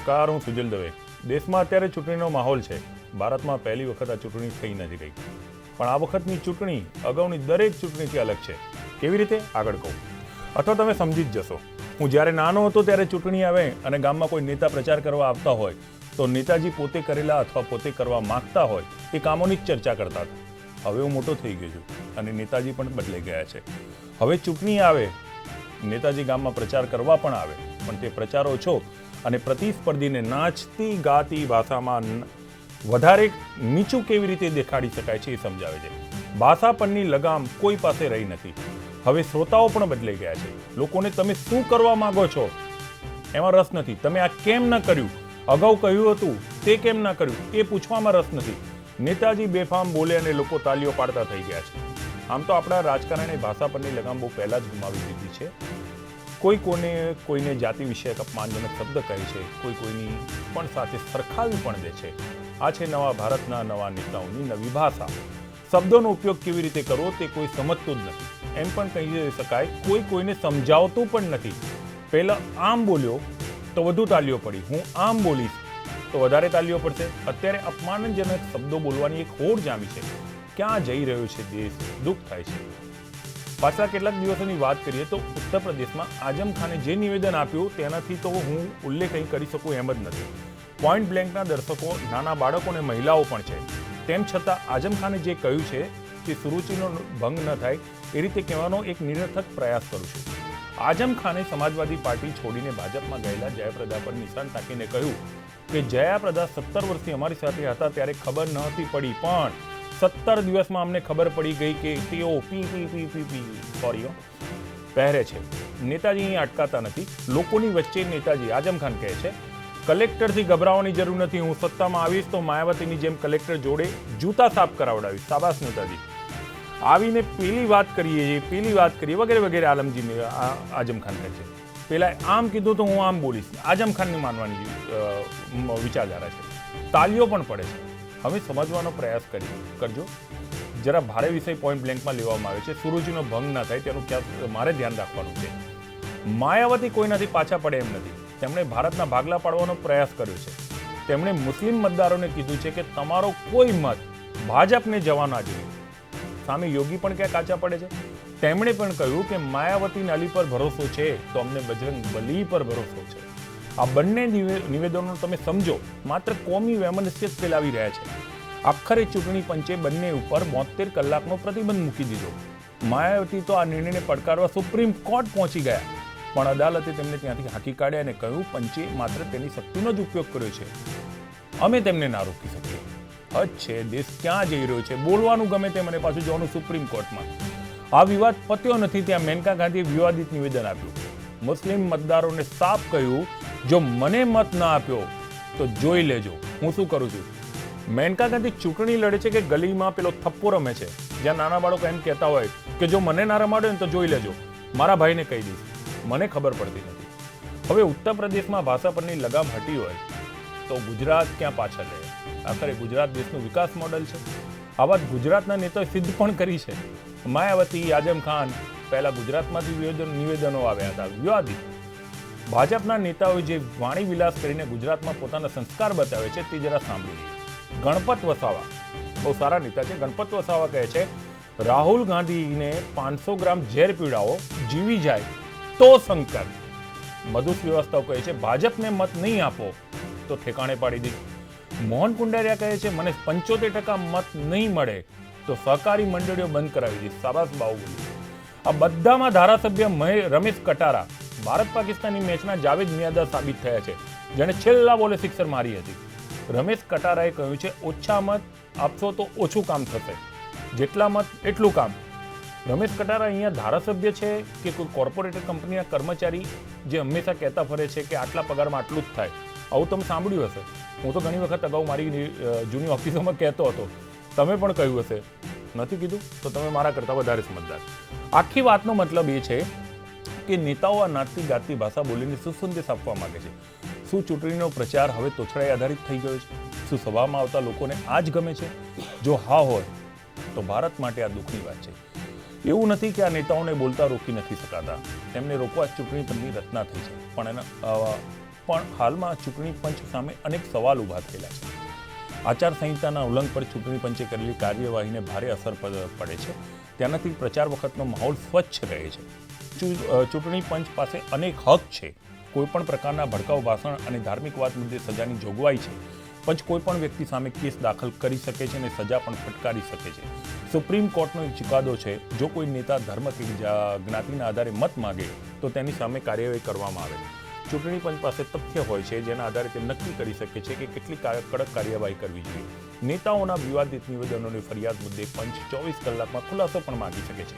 નમસ્કાર, હું સુજલ દવે. દેશમાં અત્યારે ચૂંટણીનો માહોલ છે. ભારતમાં પહેલી વખત આ ચૂંટણી થઈ નથી રહી, પણ આ વખતની ચૂંટણી અગાઉની દરેક ચૂંટણીથી અલગ છે. કેવી રીતે આગળ કહું, અથવા તમે સમજી જ જશો. હું જ્યારે નાનો હતો ત્યારે ચૂંટણી આવે અને ગામમાં કોઈ નેતા પ્રચાર કરવા આવતા હોય તો નેતાજી પોતે કરેલા અથવા પોતે કરવા માંગતા હોય એ કામોની જ ચર્ચા કરતા હતા. હવે હું મોટો થઈ ગયો છું અને નેતાજી પણ બદલાઈ ગયા છે. હવે ચૂંટણી આવે, નેતાજી ગામમાં પ્રચાર કરવા પણ આવે, પણ તે પ્રચાર ઓછો અને પ્રતિસ્પર્ધીને નાચતી ગાતી ભાષામાં વધારે નીચું કેવી રીતે દેખાડી શકાય છે એ સમજાવે છે. ભાષા પરની લગામ કોઈ પાસે રહી નથી. હવે શ્રોતાઓ પણ બદલાઈ ગયા છે. લોકોને તમે શું કરવા માંગો છો એમાં રસ નથી. તમે આ કેમ ન કર્યું, અગાઉ કહ્યું હતું તે કેમ ન કર્યું એ પૂછવામાં રસ નથી. નેતાજી બેફામ બોલે અને લોકો તાલીઓ પાડતા થઈ ગયા છે. આમ તો આપણા રાજકારણે ભાષા પરની લગામ બહુ પહેલાં જ ગુમાવી દીધી છે. કોઈને જાતિ વિષયક અપમાનજનક શબ્દ કહે છે, કોઈની પણ સાથે સરખાવી પણ દે છે. આ છે નવા ભારતના નવા નેતાઓની નવી ભાષા. શબ્દોનો ઉપયોગ કેવી રીતે કરવો તે કોઈ સમજતું જ નથી. એમ પણ કહી શકાય કોઈને સમજાવતું પણ નથી. પહેલાં આમ બોલ્યો તો વધુ તાલીઓ પડી, હું આમ બોલીશ તો વધારે તાલીઓ પડશે. અત્યારે અપમાનજનક શબ્દો બોલવાની એક હોડ જામી છે. ક્યાં જઈ રહ્યો છે દેશ, દુઃખ થાય છે. પાછલા કેટલાક દિવસોની વાત કરીએ તો ઉત્તર પ્રદેશમાં આઝમ ખાને જે નિવેદન આપ્યું તેનાથી તો હું ઉલ્લેખ અહીં કરી શકું એમ જ નથી. પોઈન્ટ બ્લેન્કના દર્શકો નાના બાળકો અને મહિલાઓ પણ છે. તેમ છતાં આઝમ ખાને જે કહ્યું છે તે સુરુચિનો ભંગ ન થાય એ રીતે કહેવાનો એક નિરર્થક પ્રયાસ કરું છું. આઝમ ખાને સમાજવાદી પાર્ટી છોડીને ભાજપમાં ગયેલા જયાપ્રદા પર નિશાન તાકીને કહ્યું કે જયાપ્રદા 17 વર્ષથી અમારી સાથે હતા ત્યારે ખબર નહોતી પડી, પણ 17 દિવસમાં અમને ખબર પડી ગઈ કે તેઓ સોરી પહેરે છે. નેતાજી અહીં અટકાતા નથી. લોકોની વચ્ચે નેતાજી આઝમ ખાન કહે છે કલેક્ટરથી ગભરાવાની જરૂર નથી. હું સત્તામાં આવીશ તો માયાવતીની જેમ કલેક્ટર જોડે જૂતા સાફ કરાવડાવીશ. શાબાશ નેતાજી. આવીને પેલી વાત કરીએ વગેરે વગેરે આઝમ ખાન કહે છે. પેલા આમ કીધું તો હું આમ બોલીશ. આઝમ ખાનની માનવાની વિચારધારા છે. તાલીઓ પણ પડે છે. હવે સમજવાનો પ્રયાસ કરજો. જરા ભારે વિષય પોઈન્ટ બ્લેન્કમાં લેવામાં આવે છે. સુરુચિનો ભંગ ના થાય તેનું ક્યાં મારે ધ્યાન રાખવાનું છે. માયાવતી કોઈનાથી પાછા પડે એમ નથી. તેમણે ભારતના ભાગલા પાડવાનો પ્રયાસ કર્યો છે. તેમણે મુસ્લિમ મતદારોને કીધું છે કે તમારો કોઈ મત ભાજપને જવા ના જોઈએ. સામે યોગી પણ ક્યાં કાચા પડે છે. તેમણે પણ કહ્યું કે માયાવતી અલી પર ભરોસો છે તો અમને બજરંગ બલી પર ભરોસો છે. આ બંને નિવેદનો તમે સમજો, માત્ર કોમી વૈમનસ્ય ફેલાવી રહ્યા છે. આખરે ચૂંટણી પંચે બંને ઉપર 72 કલાકનો પ્રતિબંધ મૂકી દીધો. માયાવતી તો આ નિર્ણયને પડકારવા સુપ્રીમ કોર્ટ પહોંચી ગયા, પણ અદાલતે તેમને ત્યાંથી હાંકી કાઢ્યા અને કહ્યું પંચે માત્ર તેની શક્તિનો જ ઉપયોગ કર્યો છે, અમે તેમને ના રોકી શકીએ. હદ છે, દેશ ક્યાં જઈ રહ્યો છે. બોલવાનું ગમે તે મને પાછું જવાનું સુપ્રીમ કોર્ટમાં. આ વિવાદ પત્યો નથી ત્યાં મેનકા ગાંધીએ વિવાદિત નિવેદન આપ્યું. મુસ્લિમ મતદારોને સાફ કહ્યું જો મને મત ના આપ્યો તો જોઈ લેજો હું શું કરું છું. મેનકા ગાંધી ચૂંટણી લડે છે કે ગલીમાં પેલો થપ્પો રમે છે, જ્યાં નાના બાળકો એમ કહેતા હોય કે જો મને ના રમાડો ને તો જોઈ લેજો, મારા ભાઈને કહી દઈશ. મને ખબર પડતી નથી. હવે ઉત્તર પ્રદેશમાં ભાષા પરની લગામ હટી હોય તો ગુજરાત ક્યાં પાછળ રહે. આખરે ગુજરાત દેશનું વિકાસ મોડલ છે. આ વાત ગુજરાતના નેતાઓએ સિદ્ધ પણ કરી છે. માયાવતી, આઝમ ખાન પહેલા ગુજરાતમાંથી નિવેદનો આવ્યા હતા વિવાદિત. ભાજપના નેતાઓએ જે વાણી વિલાસ કરીને ગુજરાતમાં પોતાના સંસ્કાર બતાવે છે તે જરા સાંભળી. ગણપત વસાવા બહુ સારા નેતા છે. ગણપત વસાવા કહે છે રાહુલ ગાંધીને 500 ગ્રામ ઝેર પીવડાવો, જીવી જાય તો શંકર. મધુ શ્રીવાસ્તવ કહે છે ભાજપને મત નહીં આપો તો ઠેકાણે પાડી દી. મોહન કુંડારિયા કહે છે મને 75% મત નહીં મળે તો સહકારી મંડળીઓ બંધ કરાવી દી. શાબાશ બાહુબલી. આ બધામાં ધારાસભ્ય રમેશ કટારા ભારત પાકિસ્તાનની મેચના જાવેદ મિયાંદાર સાબિત થયા છે, જેણે છેલ્લા બોલે સિક્સર મારી હતી. રમેશ કટારાએ કહ્યું છે ઓછા મત આપશો તો ઓછું કામ થશે, જેટલા મત એટલું કામ. રમેશ કટારા અહીંયા ધારાસભ્ય છે કે કોઈ કોર્પોરેટ કંપનીના કર્મચારી જે હંમેશા કહેતા ફરે છે કે આટલા પગારમાં આટલું જ થાય. આવું તમે સાંભળ્યું હશે. હું તો ઘણી વખત અગાઉ મારી જૂની ઓફિસોમાં કહેતો હતો. તમે પણ કહ્યું હશે. નથી કીધું તો તમે મારા કરતાં વધારે સમજદાર. આખી વાતનો મતલબ એ છે કે નેતાઓ આ નાતી ગાતી ભાષા બોલીને શું સંદેશ આપવા માંગે છે. શું ચૂંટણીનો પ્રચાર હવે તોછડાઈ આધારિત થઈ ગયો છે? શું સભામાં આવતા લોકોને આ જ ગમે છે? જો હા હોય તો ભારત માટે આ દુઃખની વાત છે. એવું નથી કે આ નેતાઓને બોલતા રોકી નથી શકાતા. તેમને રોકવા ચૂંટણી પંચની રચના થઈ છે, પણ પણ હાલમાં ચૂંટણી પંચ સામે અનેક સવાલ ઊભા થયેલા છે. આચારસંહિતાના ઉલ્લંઘન પર ચૂંટણી પંચે કરેલી કાર્યવાહીને ભારે અસર પડે છે. તેનાથી પ્રચાર વખતનો માહોલ સ્વચ્છ રહે છે. ચૂંટણી પંચ પાસે અનેક હક છે. કોઈપણ પ્રકારના ભડકાઉ ભાષણ અને ધાર્મિક વાત મુદ્દે સજાની જોગવાઈ છે. પંચ કોઈપણ વ્યક્તિ સામે કેસ દાખલ કરી શકે છે અને સજા પણ ફટકારી શકે છે. સુપ્રીમ કોર્ટનો એક ચુકાદો છે, જો કોઈ નેતા ધર્મ કે જ્ઞાતિના આધારે મત માગે તો તેની સામે કાર્યવાહી કરવામાં આવે. ચૂંટણી પંચ પાસે તથ્ય હોય છે જેના આધારે તે નક્કી કરી શકે છે કે કેટલી કડક કાર્યવાહી કરવી જોઈએ. નેતાઓના વિવાદિત નિવેદનોની ફરિયાદ મુદ્દે પંચ 24 કલાકમાં ખુલાસો પણ માગી શકે છે.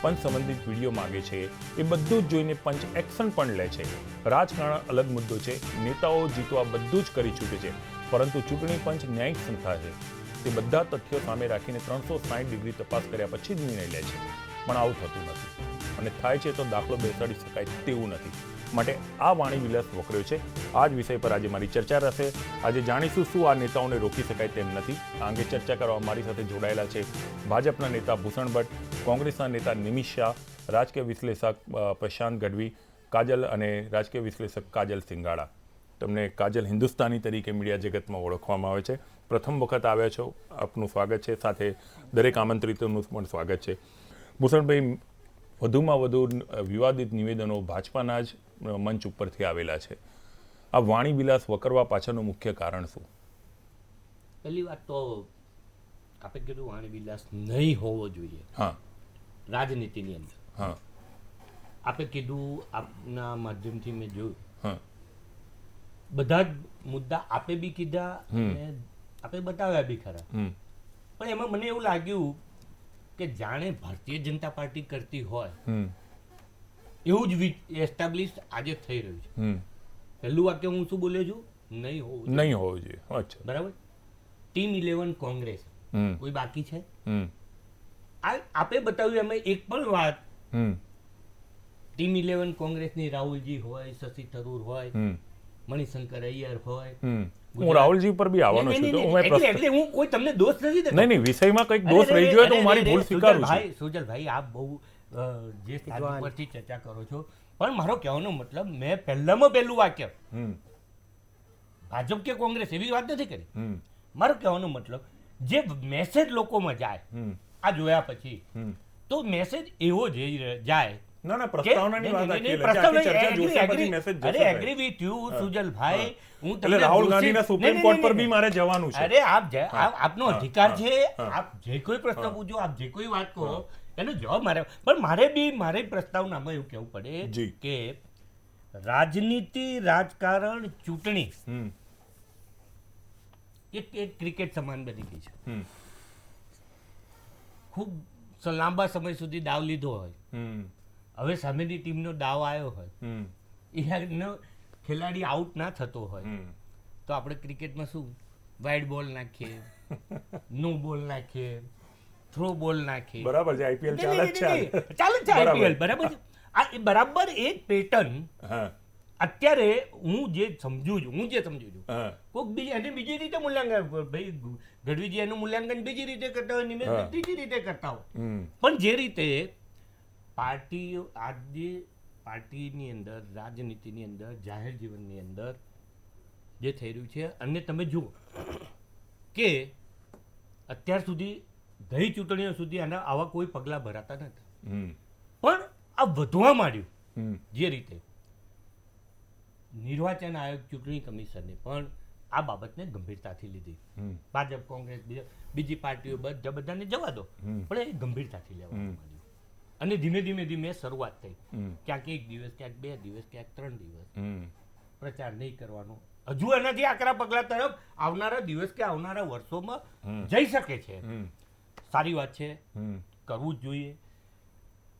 પંચ સંબંધિત વિડીયો માગે છે, એ બધું જ જોઈને પંચ એક્શન પણ લે છે. રાજકારણ અલગ મુદ્દો છે, નેતાઓ જીતવા બધું જ કરી ચૂકે છે, પરંતુ ચૂંટણી પંચ ન્યાયિક સંસ્થા છે. તે બધા તથ્યો સામે રાખીને 360 ડિગ્રી તપાસ કર્યા પછી જ નિર્ણય લે છે. પણ આવું થતું નથી, અને થાય છે તો દાખલો બેસાડી શકાય તેવું નથી. માટે આ વાણીવિલાસ વકર્યો છે. આ જ વિષય પર આજે મારી ચર્ચા રહેશે. આજે જાણીશું શું આ નેતાઓને રોકી શકાય તેમ નથી. આ અંગે ચર્ચા કરવા મારી સાથે જોડાયેલા છે ભાજપના નેતા ભૂષણ ભટ્ટ, કોંગ્રેસના નેતા નિમિષ શાહ, રાજકીય વિશ્લેષક પ્રશાંત ગઢવી, કાજલ અને રાજકીય વિશ્લેષક કાજલ સિંગાડા. તમને કાજલ હિન્દુસ્તાની તરીકે મીડિયા જગતમાં ઓળખવામાં આવે છે. પ્રથમ વખત આવ્યા છો, આપનું સ્વાગત છે. સાથે દરેક આમંત્રિતોનું પણ સ્વાગત છે. ભૂષણભાઈ, વધુમાં વધુ વિવાદિત નિવેદનો ભાજપાના જ મંચ ઉપરથી આવેલા છે. આ વાણીવિલાસ વકરવા પાછળનું મુખ્ય કારણ શું? પહેલી વાત તો આપણે કીધું વાણીવિલાસ નહીં હોવો જોઈએ. હા, રાજનીતિની અંદર. હા, આપણે કીધું, આપના માધ્યમથી મેં જોયું, હા, બધા જ મુદ્દા આપે બી કીધા અને આપણે બતાવ્યા બી ખરા. પણ એમાં મને એવું લાગ્યું કે જાણે ભારતીય જનતા પાર્ટી કરતી હોય એવું જ એસ્ટાબ્લિશ આજે થઈ રહ્યું છે. પહેલું વાક્ય હું શું બોલ્યો છું? નહીં હોવું જોઈએ. અચ્છા, બરાબર. ટીમ 11 કોંગ્રેસ કોઈ બાકી છે? આપે બતાવ્યું એમાં એક પણ વાત ટીમ 11 કોંગ્રેસની રાહુલજી હોય, શશી થરૂર હોય, મણિશંકર અય્યર હોય. હું રાહુલજી પર બી આવવાનો છું, તો એટલે હું કોઈ તમને દોષ નથી દેતો. નહીં, વિષયમાં કંઈક દોષ રહી ગયો તો હું મારી ભૂલ સ્વીકારું છું. સુજલભાઈ, આપ બહુ જે સ્થાન પરથી ચર્ચા કરો છો, પણ મારો કહેવાનો મતલબ, મેં પહેલું વાક્ય ભાજપ કે કોંગ્રેસ એવી વાત નથી કરી. મારો કહેવાનો મતલબ, જે મેસેજ લોકોમાં જાય આ જોયા પછી, તો મેસેજ એવો જાય. ના, પ્રસ્તાવનાની વાત આખી ચર્ચા જોશે પછી મેસેજ જશે. અરે એગ્રી વિથ યુ સુજલભાઈ, હું એટલે રાહુલ ગાંધીના સુપ્રીમ કોર્ટ પર બી મારે જવાનું છે. અરે આપનો અધિકાર છે, આપ જે કોઈ પ્રશ્ન પૂછો, આપ જે કોઈ વાત કહો, એનો જવાબ મારે. પણ મારે પ્રસ્તાવનામાં એવું કહેવું પડે કે રાજનીતિ, રાજકારણ, ચૂંટણી એક ક્રિકેટ સમાન બની ગઈ છે. ખૂબ લાંબા સમય સુધી દાવ લીધો હોય, હવે સામેની ટીમનો દાવ આવ્યો હોય, એનો ખેલાડી આઉટ ના થતો હોય, તો આપણે ક્રિકેટમાં શું વાઇડ બોલ નાખીએ, નો બોલ નાખીએ, થ્રો બોલ નાખીએ. બરાબર છે, આઈપીએલ ચાલે છે આઈપીએલ. બરાબર છે. આ બરાબર એ જ પેટર્ન અત્યારે હું જે સમજુ છું કોઈક બીજી રીતે મૂલ્યાંકન, ભાઈ ગઢવીજી એનું મૂલ્યાંકન બીજી રીતે કરતા હોય, નિમેશભાઈ ત્રીજી રીતે કરતા હોય. પણ જે રીતે પાર્ટીની અંદર, રાજનીતિની અંદર, જાહેર જીવનની અંદર જે થઈ રહ્યું છે, અને તમે જુઓ કે અત્યાર સુધી ગઈ ચૂંટણીઓ સુધી આવા કોઈ પગલાં ભરાતા નથી, પણ આ વધવા માંડ્યું. જે રીતે નિર્વાચન આયોગ, ચૂંટણી કમિશને પણ આ બાબતને ગંભીરતાથી લીધી. ભાજપ, કોંગ્રેસ, બીજી પાર્ટીઓ બધાને જવા દો, પણ એ ગંભીરતાથી લેવા માંડ્યું. અને ધીમે ધીમે શરૂઆત થઈ. ક્યાંક 1 દિવસ, ક્યાંક 2 દિવસ, ક્યાંક 3 દિવસ પ્રચાર નહીં કરવાનો. હજુ એનાથી આકરા પગલા તરફ આવનારા દિવસ કે આવનારા વર્ષોમાં જઈ શકે છે. સારી વાત છે, કરવું જ જોઈએ.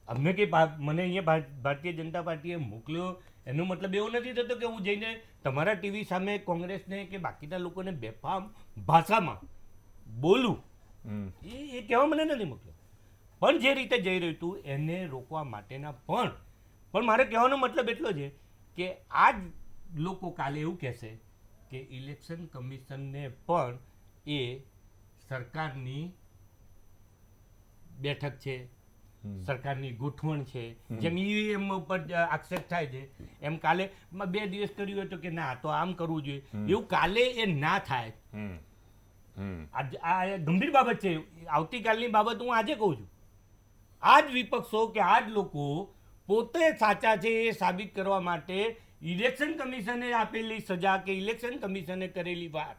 અમને કે મને અહીંયા ભારતીય જનતા પાર્ટીએ મોકલ્યો, એનો મતલબ એવો નથી થતો કે હું જઈને તમારા ટીવી સામે કોંગ્રેસને કે બાકીના લોકોને બેફામ ભાષામાં બોલું, એ કહેવા મને નથી મોકલ્યો. પણ જે રીતે જઈ રહ્યું હતું એને રોકવા માટેના પણ મારે કહેવાનો મતલબ એટલો છે કે આ જ લોકો કાલે એવું કહેશે કે ઇલેક્શન કમિશનને પણ એ સરકારની બેઠક છે, સરકારની ગોઠવણ છે, જેમ ઈવીએમ ઉપર આક્ષેપ થાય છે, એમ કાલે 2 દિવસ કર્યું હોય તો કે ના તો આમ કરવું જોઈએ, એવું કાલે એ ના થાય. આ ગંભીર બાબત છે. આવતીકાલની બાબત હું આજે કહું છું. આ જ વિપક્ષો કે આ જ લોકો પોતે સાચા છે એ સાબિત કરવા માટે ઇલેક્શન કમિશને આપેલી સજા કે ઇલેક્શન કમિશને કરેલી વાત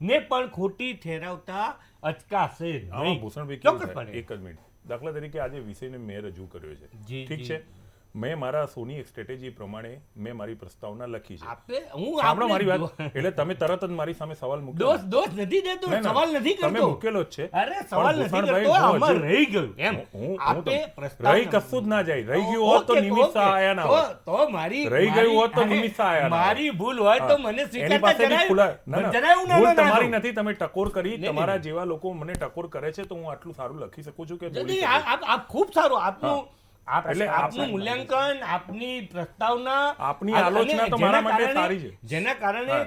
ને પણ ખોટી ઠેરવતા અચકાશે નહીં. ભૂષણભાઈ ચોક્કસપણે. એક જ મિનિટ, દાખલા તરીકે આજે વિષયને મેં રજૂ કર્યો છે, જી, ઠીક જી. છે, મેં મારા સોની એક સ્ટ્રેટેજી પ્રમાણે મેં મારી પ્રસ્તાવના લખી છે. હું સાંભળો મારી વાત, આપણે એટલે તમે તરત જ મારી સામે સવાલ મૂક્યો. દોષ નથી દેતો, ના, ના, સવાલ નથી તમે કરતો. મૂકેલો જ છે. અરે સવાલ પણ નથી ભૂષણભાઈ, કરતો, હું આમાં હજુ- રહી ગયું એમ. હું આપે તો પ્રસ્તાવના- રહી કશું જ ના જાય. રહી ગયું હોત તો ઓકે, નિમિત્ત ઓકે. આયા ના હોત. તો મારી રહી ગયું હોત તો મારી- નિમિત્ત આયા ના હોત. મારી ભૂલ હોય તો મને એની સ્વીકારતા પાસે બી ખુલ્લા જણાયું ના, ભૂલ ના, ના, તમારી ના. નથી, તમે ટકોર કરી. નહીં, તમારા નહીં. જેવા લોકો મને ટકોર કરે છે તો હું આટલું સારું લખી શકું છું કે બોલી નહીં, શકું. આપ ખૂબ સારું આપનું એટલે આપનું મૂલ્યાંકન, આપની પ્રસ્તાવના, આપની અને આલોચના તો જેના મારા માટે કારણે- સારી છે. જેના કારણે હા.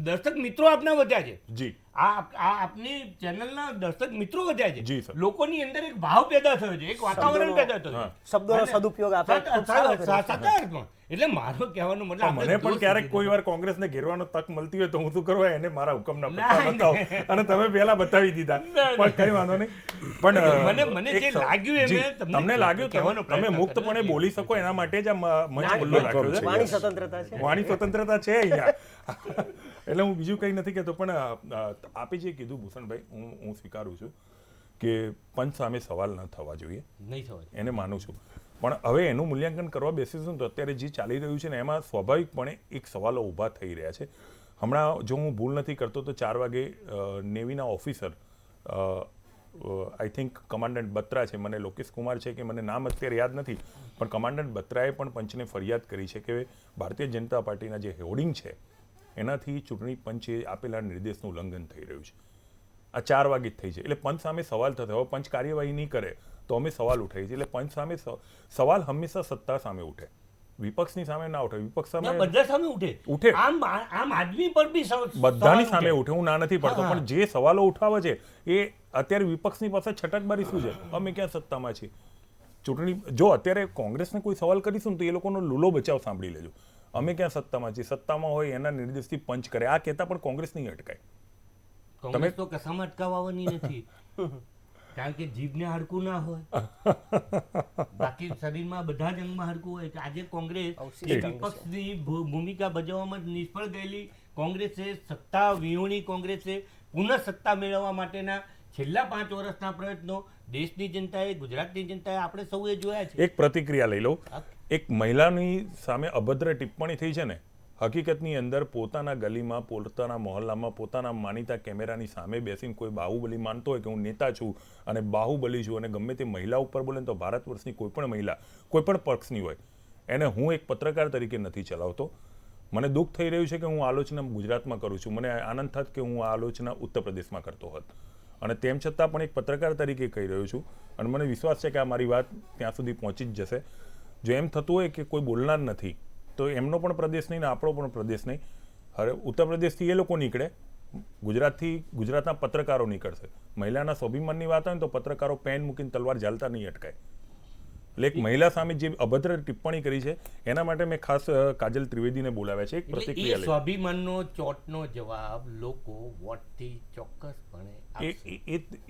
દર્શક મિત્રો આપના વધ્યા છે. જી આ આપની ચેનલના દર્શક મિત્રો વધ્યા છે. જી, સર. લોકોની અંદર એક ભાવ પેદા થયો છે, એક વાતાવરણ પેદા થયું હા. છે. શબ્દોનો અને સદુપયોગ આપણે ખૂબ સારો કર્યો. સાચા અર્થમાં. એટલે મારો કહેવાનો મતલબ આપણે મને પણ દોષ ક્યારેક નથી કોઈ વાર કોંગ્રેસને ઘેરવાનો તક મળતી હોય તો હું શું કરવા એને મારા હુકમના પત્તા ના, બતાવો અને તમે પહેલા બતાવી દીધા. ના, પણ કઈ વાંધો નહીં. પણ મને એક જે લાગ્યું એ જી, મેં તમને લાગ્યું કહેવાનો તમે પ્રયત્ન મુક્તપણે કર્યો. બોલી શકો એના માટે જ આ મંચ ખુલ્લો રાખ્યો છે. વાણી સ્વતંત્રતા છે. વાણી સ્વતંત્રતા છે અહીંયા. એટલે હું બીજું કંઈ નથી કહેતો, પણ આપે જે કીધું ભૂષણભાઈ, હું સ્વીકારું છું કે પંચ સામે સવાલ ન થવા જોઈએ, નહીં થવાય. એને માનું છું. પણ હવે એનું મૂલ્યાંકન કરવા બેસીશું તો અત્યારે જે ચાલી રહ્યું છે ને એમાં સ્વાભાવિકપણે એક સવાલો ઊભા થઈ રહ્યા છે. હમણાં જો હું ભૂલ નથી કરતો તો 4 વાગે નેવીના officer, I think commandant Batra છે, મને લોકેશ કુમાર છે કે મને નામ અત્યારે યાદ નથી, પણ કમાન્ડન્ટ બત્રાએ પણ પંચને ફરિયાદ કરી છે કે ભારતીય જનતા પાર્ટીના જે હોર્ડિંગ છે એનાથી ચૂંટણી પંચે આપેલા નિર્દેશનું ઉલ્લંઘન થઈ રહ્યું છે. આ 4 વાગે જ થઈ છે. એટલે પંચ સામે સવાલ થતો, હવે પંચ કાર્યવાહી નહીં કરે તો અમે સવાલ ઉઠાવીએ છીએ. એટલે પંચ સામે સવાલ હંમેશા સત્તા સામે ઉઠે, વિપક્ષની સામે ના ઉઠે. વિપક્ષ સામે બધા સામે ઉઠે. આમ આદમી પર બી બધાની સામે ઉઠે, હું ના નથી પડતો, હા. પણ જે સવાલો ઉઠાવે છે એ અત્યારે વિપક્ષની પાસે છટકબારી શું છે? અમે ક્યાં સત્તામાં છીએ? ચૂંટણી જો અત્યારે કોંગ્રેસને કોઈ સવાલ કરીશું ને તો એ લોકોનો લૂલો બચાવ સાંભળી લેજો. અમે ક્યાં સત્તામાં છીએ? સત્તામાં હોય એના નિર્દેશથી પંચ કરે. આ કહેતા પણ કોંગ્રેસ નહીં અટકાય. કોંગ્રેસ તો કસામાં અટકાવવાની નથી. કારણ કે જીભને હાડકું ના હોય, બાકી શરીરમાં બધા જ અંગમાં હાડકું હોય. આજે કોંગ્રેસ એ વિપક્ષની ભૂમિકા ભજવવામાં નિષ્ફળ ગયેલી કોંગ્રેસે, સત્તા વિહોણી કોંગ્રેસે પુનઃ સત્તા મેળવવા માટેના છેલ્લા 5 વર્ષના પ્રયત્નો દેશની જનતાએ, ગુજરાતની જનતાએ, આપણે સૌએ જોયા છે. એક પ્રતિક્રિયા લઈ લો. એક મહિલાની સામે અભદ્ર ટિપ્પણી થઈ છે ને, હકીકતની અંદર પોતાના ગલીમાં, પોતાના મોહલ્લામાં, પોતાના માનીતા કેમેરાની સામે બેસીને કોઈ બાહુબલી માનતો હોય કે હું નેતા છું અને બાહુબલી છું અને ગમે તે મહિલા ઉપર બોલે તો ભારત વર્ષની કોઈ પણ મહિલા, કોઈ પણ પક્ષની હોય, એને હું એક પત્રકાર તરીકે નથી ચલાવતો. મને દુઃખ થઈ રહ્યું છે કે હું આલોચના ગુજરાતમાં કરું છું. મને આનંદ થાત કે હું આ આલોચના ઉત્તર પ્રદેશમાં કરતો હોત, અને તેમ છતાં પણ એક પત્રકાર તરીકે કહી રહ્યો છું. અને મને વિશ્વાસ છે કે આ મારી વાત ત્યાં સુધી પહોંચી જ જશે. જો એમ થતું હોય કે કોઈ બોલનાર નથી તો એમનો પણ પ્રદેશ નહીં ને આપણો પણ પ્રદેશ નહીં. હવે ઉત્તર પ્રદેશથી એ લોકો નીકળે, ગુજરાતના પત્રકારો નીકળશે. મહિલાના સ્વાભિમાનની વાત હોય ને તો પત્રકારો પેન મૂકીને તલવાર ઝાલતા નહીં અટકાય. એટલે એક મહિલા સામે જે અભદ્ર ટિપ્પણી કરી છે એના માટે મેં ખાસ કાજલ ત્રિવેદીને બોલાવ્યા છે. એક પ્રતિક્રિયા લઈ. સ્વાભિમાનનો ચોટનો જવાબ લોકો વોટથી ચોક્કસપણે આપશે.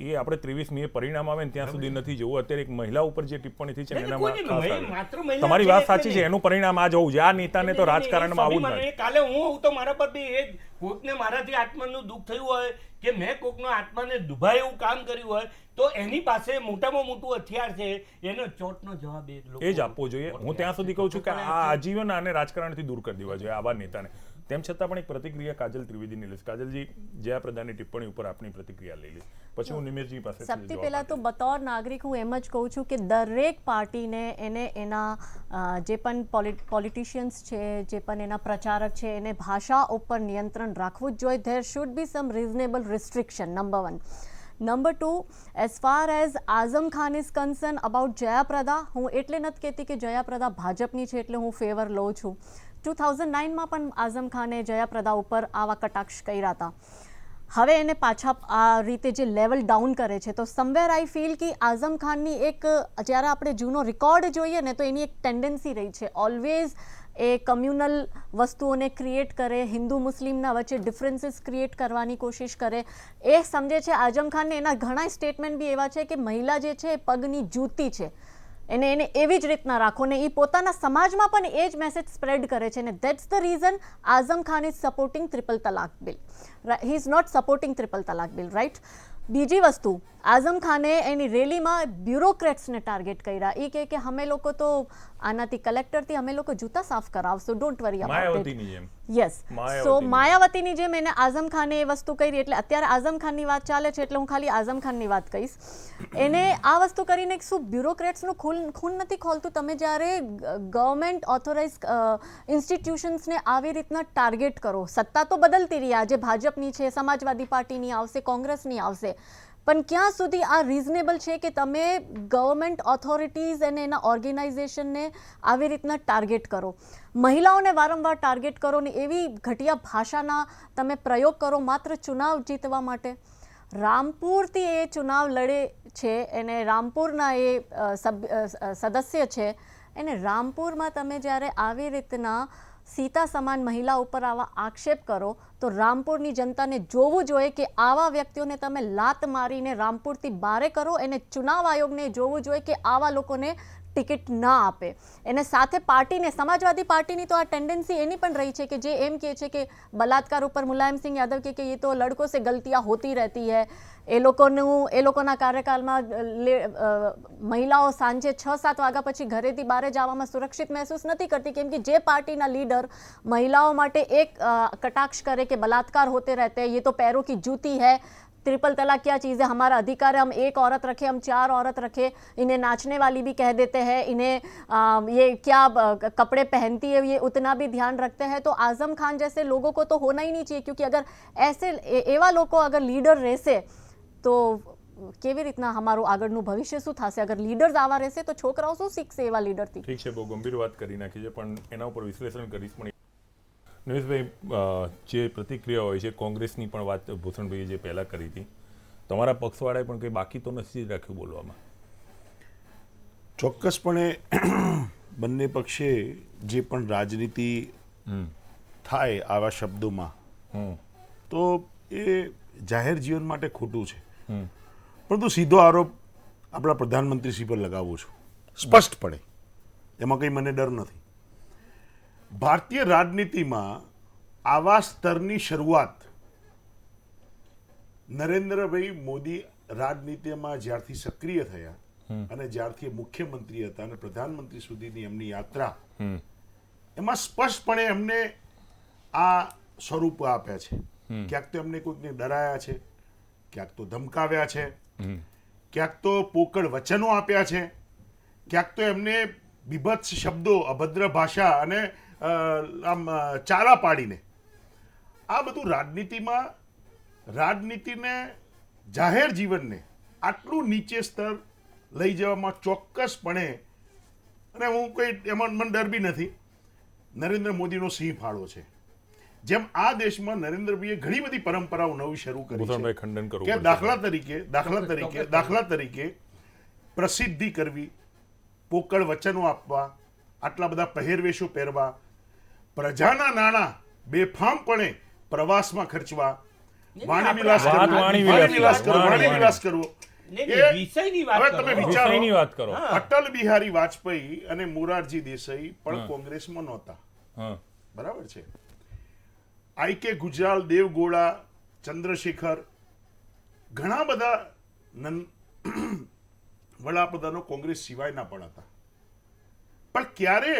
એ આપણે 23મીએ પરિણામ આવે ને ત્યાં સુધી નથી જોવું. અત્યારે એક મહિલા ઉપર જે ટિપ્પણી થઈ છે નહીં, એનામાં કોઈ ખાસ નહીં, આવે. માત્ર મહિલા તમારી છે વાત એટલે સાચી છે, નહીં. એનું પરિણામ આ જવું છે. આ નેતાને તો રાજકારણમાં આવું જ સ્વાભિમાન નથી. એ કાલે હું તો મારા પર બી એ કોકને મારાથી આત્માનું દુઃખ થયું હોય કે મેં કોકનો આત્માને દુભાય એવું કામ કર્યું હોય તો એની પાસે મોટામાં મોટું હથિયાર છે, એનો ચોટનો જવાબ એ જ આપવો જોઈએ. હું ત્યાં સુધી કહું છું કે આ આજીવન આને રાજકારણથી દૂર કરી દેવા જોઈએ આવા નેતાને. તેમ છતાં પણ એક પ્રતિક્રિયા કાજલ ત્રિવેદીની લઈશ. કાજલજી, જયા પ્રધાનની ટિપ્પણી ઉપર આપની પ્રતિક્રિયા લઈ લઈશ, પછી હું નિમેશજી પાસે સૌથી પહેલાં તો બતૌર નાગરિક હું એમ જ કહું છું કે દરેક પાર્ટીને એને એના જે પણ પોલિટિશિયન્સ છે, જે પણ એના પ્રચારક છે, એને ભાષા ઉપર નિયંત્રણ રાખવું જ જોઈએ. There should be some reasonable restriction, number 1. Number 2, as far as Azam Khan is concern about Jaya Prada, હું એટલે નથી કહેતી કે જયાપ્રદા ભાજપની છે એટલે હું ફેવર લઉં છું. 2009માં પણ આઝમ ખાને જયાપ્રદા ઉપર આવા કટાક્ષ કર્યા હતા. હવે એને પાછા આ રીતે જે લેવલ ડાઉન કરે છે તો સમવેર આઈ ફીલ કે આઝમ ખાનની એક જ્યારે આપણે જૂનો રેકોર્ડ જોઈએ ને તો એની એક ટેન્ડન્સી રહી છે ઓલવેઝ એ કમ્યુનલ વસ્તુઓને ક્રિએટ કરે, હિન્દુ મુસ્લિમના વચ્ચે ડિફરન્સીસ ક્રિએટ કરવાની કોશિશ કરે. એ સમજે છે આઝમ ખાનને એના ઘણા સ્ટેટમેન્ટ બી એવા છે કે મહિલા જે છે એ પગની જૂતી છે, એને એવી જ રીતના રાખો ને એ પોતાના સમાજમાં પણ એ જ મેસેજ સ્પ્રેડ કરે છે ને that's the reason Azam Khan is supporting triple talaq bill. He is not supporting triple talaq bill, right. બીજી વસ્તુ, આઝમ ખાને એની રેલીમાં બ્યુરોક્રેટ્સને ટાર્ગેટ કર્યા. એ કહે કે અમે લોકો તો આનાથી કલેક્ટરથી અમે લોકો જૂતા સાફ કરાવશું, don't worry about it. Yes, so માયાવતીની જેમ એને આઝમ ખાને એ વસ્તુ કરી. એટલે અત્યારે આઝમ ખાનની વાત ચાલે છે એટલે હું ખાલી આઝમ ખાનની વાત કહીશ. એને આ વસ્તુ કરીને શું બ્યુરોક્રેટ્સનું ખૂન નથી ખોલતું? તમે જ્યારે ગવર્મેન્ટ ઓથોરાઇઝ ઇન્સ્ટિટ્યુશન્સને આવી રીતના ટાર્ગેટ કરો, સત્તા તો બદલતી રહી, આજે ભાજપની છે, સમાજવાદી પાર્ટીની આવશે, કોંગ્રેસની આવશે, પણ ક્યાં સુધી આ રિઝનેબલ છે કે તમે ગવર્મેન્ટ ઓથોરિટીઝ અને એના ઓર્ગેનાઇઝેશનને આવી રીતના ટાર્ગેટ કરો, મહિલાઓને વારંવાર ટાર્ગેટ કરો ને એવી ઘટિયા ભાષાના તમે પ્રયોગ કરો માત્ર ચુનાવ જીતવા માટે? રામપુરથી એ ચુનાવ લડે છે, એને રામપુરના એ સદસ્ય છે, એને રામપુરમાં તમે જ્યારે આવી રીતના સીતા સમાન મહિલા ઉપર આવા આક્ષેપ કરો તો રામપુરની જનતાને જોવું જોઈએ કે આવા વ્યક્તિઓને તમે લાત મારીને રામપુરથી બારે કરો. એને ચુનાવ આયોગને જોવું જોઈએ કે આવા લોકોને ટિકિટ ના આપે. એને સાથે પાર્ટીને, સમાજવાદી પાર્ટીની તો આ ટેન્ડન્સી એની પણ રહી છે કે જે એમ કહે છે કે બલાત્કાર ઉપર મુલાયમસિંહ યાદવ કે ये तो लड़कों से गलतियां होती रहती है. એ લોકોના કાર્યકાળમાં મહિલાઓ સાંજે 6-7 વાગ્યા પછી ઘરેથી બહાર જવામાં સુરક્ષિત મહેસૂસ નથી કરતી, કેમ કે જે પાર્ટીના લીડર મહિલાઓ માટે એક કટાક્ષ કરે કે બલાત્કાર હોते रहते हैं, ये तो पैरों की जूती है, ट्रिपल तलाक क्या चीज़ है, हमारा अधिकार है, हम एक औरत रखे, हम 4 औरत रखे, इन्हें नाचने वाली भी कह देते हैं, इन्हें ये क्या कपड़े पहनती है ये उतना भी ध्यान रखते हैं. तो आज़म खान जैसे लोगों को तो होना ही नहीं चाहिए, क्योंकि अगर ऐसे एवा लोग अगर लीडर રહેશે તો કેવી રીતના અમારું આગળનું ભવિષ્ય શું થશે? અગર લીડર્સ આવા રહેશે તો છોકરાઓ શું શીખશે એવા લીડરથી? ઠીક છે, બહુ ગંભીર વાત કરી નાખી છે, પણ એના ઉપર વિશ્લેષણ કરીશ. પણ નરેશભાઈ, જે પ્રતિક્રિયા હોય છે, કોંગ્રેસની પણ વાત ભૂષણભાઈએ જે પહેલાં કરી હતી, તમારા પક્ષવાળાએ પણ કંઈ બાકી તો નથી રાખ્યું બોલવામાં? ચોક્કસપણે બંને પક્ષે જે પણ રાજનીતિ થાય આવા શબ્દોમાં તો એ જાહેર જીવન માટે ખોટું છે. પરંતુ સીધો આરોપ આપણા પ્રધાનમંત્રીશ્રી પર લગાવું છું સ્પષ્ટપણે, એમાં કંઈ મને ડર નથી. ભારતીય રાજનીતિમાં આવા સ્તરની શરૂઆત નરેન્દ્રભાઈ મોદી રાજનીતિમાં જ્યારથી સક્રિય થયા અને જ્યારથી મુખ્યમંત્રી હતા અને પ્રધાનમંત્રી સુધીની એમની યાત્રા, એમાં સ્પષ્ટપણે એમને આ સ્વરૂપ આપ્યા છે. ક્યાંક તો એમને કોઈકને ડરાયા છે, ક્યાંક તો ધમકાવ્યા છે, ક્યાંક તો પોકળ વચનો આપ્યા છે, ક્યાંક તો એમને બીભત્સ શબ્દો, અભદ્ર ભાષા અને આમ ચારા પાડીને આ બધું રાજનીતિને, જાહેર જીવનને આટલું નીચે સ્તર લઈ જવામાં ચોક્કસપણે, અને હું કોઈ એમાં મને ડર બી નથી, નરેન્દ્ર મોદીનો સિંહ ફાળો છે. જેમ આ દેશમાં નરેન્દ્રભાઈએ ઘણી બધી પરંપરાઓ નવી શરૂ કરી છે કે દાખલા તરીકે પ્રસિદ્ધિ કરવી, પોકળ વચનો આપવા, આટલા બધા પહેરવેશો પહેરવા, પ્રજાના નાણાં બેફામપણે પ્રવાસમાં ખર્ચવા, વાણીવિલાસ કરવો. તમે વિચારો, અટલ બિહારી વાજપેયી અને મોરારજી દેસાઈ પણ કોંગ્રેસમાં નહોતા, બરાબર છે. આઈ.કે. ગુજરાલ, દેવગોડા, ચંદ્રશેખર, ઘણા બધા વડાપ્રધાનો કોંગ્રેસ સિવાયના પણ હતા. પણ ક્યારે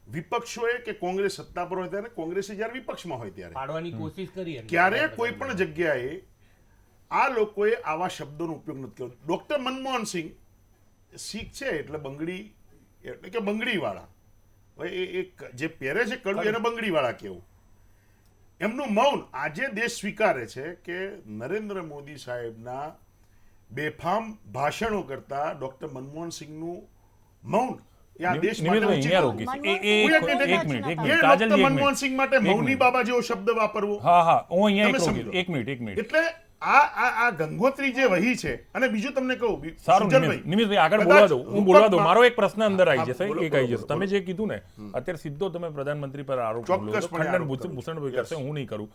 વિપક્ષોએ કે કોંગ્રેસ સત્તા પર હોય ત્યારે, કોંગ્રેસે જ્યારે વિપક્ષમાં હોય ત્યારે પાડવાની કોશિશ કરી, ક્યારે કોઈ પણ જગ્યાએ આ લોકોએ આવા શબ્દોનો ઉપયોગ નથી કર્યો. ડોક્ટર મનમોહન સિંહ શીખ છે એટલે બંગડી, એટલે કે બંગડીવાળા, એક જે પહેરે છે કડવું એને બંગડીવાળા કહેવું. એમનું મૌન આજે દેશ સ્વીકારે છે કે નરેન્દ્ર મોદી સાહેબના બેફામ ભાષણો કરતા ડોક્ટર મનમોહન સિંહનું મૌન એ આ દેશ માટે નિમિતભાઈ ઉચિત અહીંયા હતું. રોકીશ એક મિનિટ એ કાજલજી ડોક્ટર એક મિનિટ મનમોહનસિંહ માટે મૌની બાબા જેવો શબ્દ વાપરવો, હા હું અહીંયા તમે એક સમજો. રોકી એક મિનિટ એટલે આ ગંગોત્રી જે વહી છે, અને બીજું તમને કહું સારું સુજલભાઈ, નિમિતભાઈ આગળ કદાચ બોલવા દો હું બોલવા દો રૂપકમાં- મારો એક પ્રશ્ન અંદર આવી હા, જશે બોલો, એક આવી બોલો, જશે તમે જે કીધું ને અત્યારે સીધો તમે પ્રધાનમંત્રી પર આરોપ બોલો છો. ચોક્કસપણે ખંડન આરોપ કરું. ભૂષણભાઈ કરશે હું નહીં કરું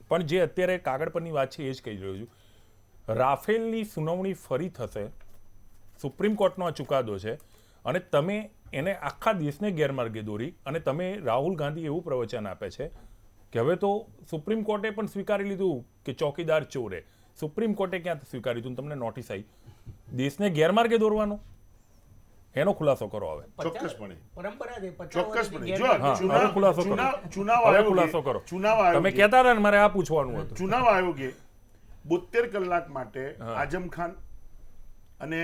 પણ જે અત્યારે કાગળ પરની વાત છે એ જ કહી રહ્યો છું રાફેલની સુનાવણી ફરી થશે સુપ્રીમ કોર્ટનો આ ચુકાદો છે અને તમે એને આખા દેશને ગેરમાર્ગે દોરી અને તમે રાહુલ ગાંધી એવું પ્રવચન આપે છે કે હવે તો સુપ્રીમ કોર્ટે પણ સ્વીકારી લીધું કે ચોકીદાર ચોરે સુપ્રીમ કોર્ટે ક્યાં સ્વીકારી દીધું તમને નોટિસ આવી દેશને ગેરમાર્ગે દોરવાનો એનો ખુલાસો કરો હવે ચોક્કસપણે પરંપરા છે 50 ચોક્કસપણે વર્ષની જો હા, ચુનાવ- હવે ખુલાસો કરો. ચુનાવ હવે આયોગે- ખુલાસો કરો ચુનાવ તમે આયોગે- કહેતા હતા ને મારે આ પૂછવાનું હતું ચુનાવ આયોગે 72 કલાક માટે આઝમ ખાન અને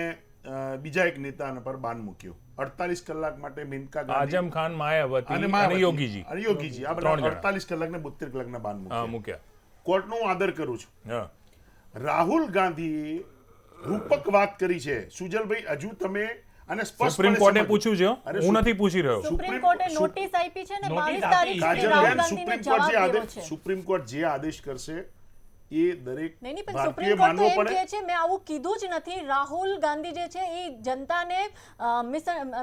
બીજા એક નેતાના પર બાન મૂક્યો, 48 કલાક માટે મેનકા ગાંધી આઝમ ખાન માયાવતી અને માયાવતી યોગીજી અને યોગીજી આ ત્રણ બધા જણા. 48 કલાક ને 72 કલાકના બાન હા મૂક્યા. મૂક્યા કોર્ટનો હું આદર કરું છું. હા રાહુલ ગાંધીએ રૂપક વાત કરી છે. સુજલભાઈ હજુ તમે અને સ્પષ્ટપણે સુપ્રીમ કોર્ટે સમજો. પૂછ્યું છે અરે હું નથી પૂછી રહ્યો સુપ્રીમ કોર્ટે નોટિસ આપી છે ને નોટિસ 22 તારીખ સુધી રાહુલ કાજલબેન, ગાંધીને સુપ્રીમ જવાબ કોર્ટ દેવો જે છે. આદેશ કરશે એ દરેક નહીં પણ ભારતીય સુપ્રીમ કોર્ટ તો માનવો એમ પડે. કહે છે મેં આવું કીધું જ નથી રાહુલ ગાંધી જે છે એ જનતાને